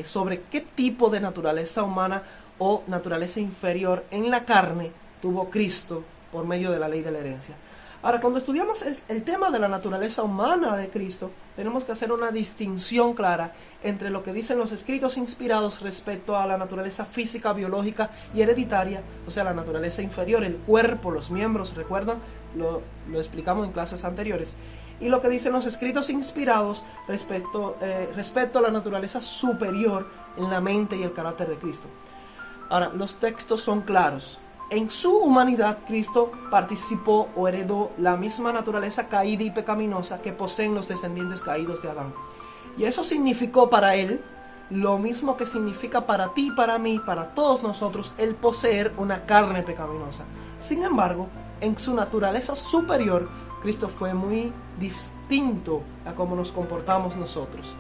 sobre qué tipo de naturaleza humana o naturaleza inferior en la carne tuvo Cristo por medio de la ley de la herencia. Ahora, cuando estudiamos el tema de la naturaleza humana de Cristo, tenemos que hacer una distinción clara entre lo que dicen los escritos inspirados respecto a la naturaleza física, biológica y hereditaria, o sea, la naturaleza inferior, el cuerpo, los miembros, ¿recuerdan? Lo explicamos en clases anteriores. Y lo que dicen los escritos inspirados respecto a la naturaleza superior en la mente y el carácter de Cristo. Ahora, los textos son claros. En su humanidad, Cristo participó o heredó la misma naturaleza caída y pecaminosa que poseen los descendientes caídos de Adán. Y eso significó para él lo mismo que significa para ti, para mí, para todos nosotros, el poseer una carne pecaminosa. Sin embargo, en su naturaleza superior, Cristo fue muy distinto a cómo nos comportamos nosotros.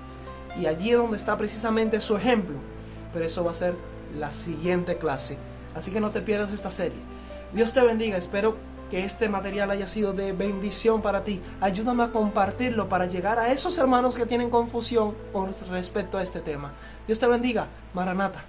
Y allí es donde está precisamente su ejemplo. Pero eso va a ser la siguiente clase. Así que no te pierdas esta serie. Dios te bendiga. Espero que este material haya sido de bendición para ti. Ayúdame a compartirlo para llegar a esos hermanos que tienen confusión con respecto a este tema. Dios te bendiga. Maranata.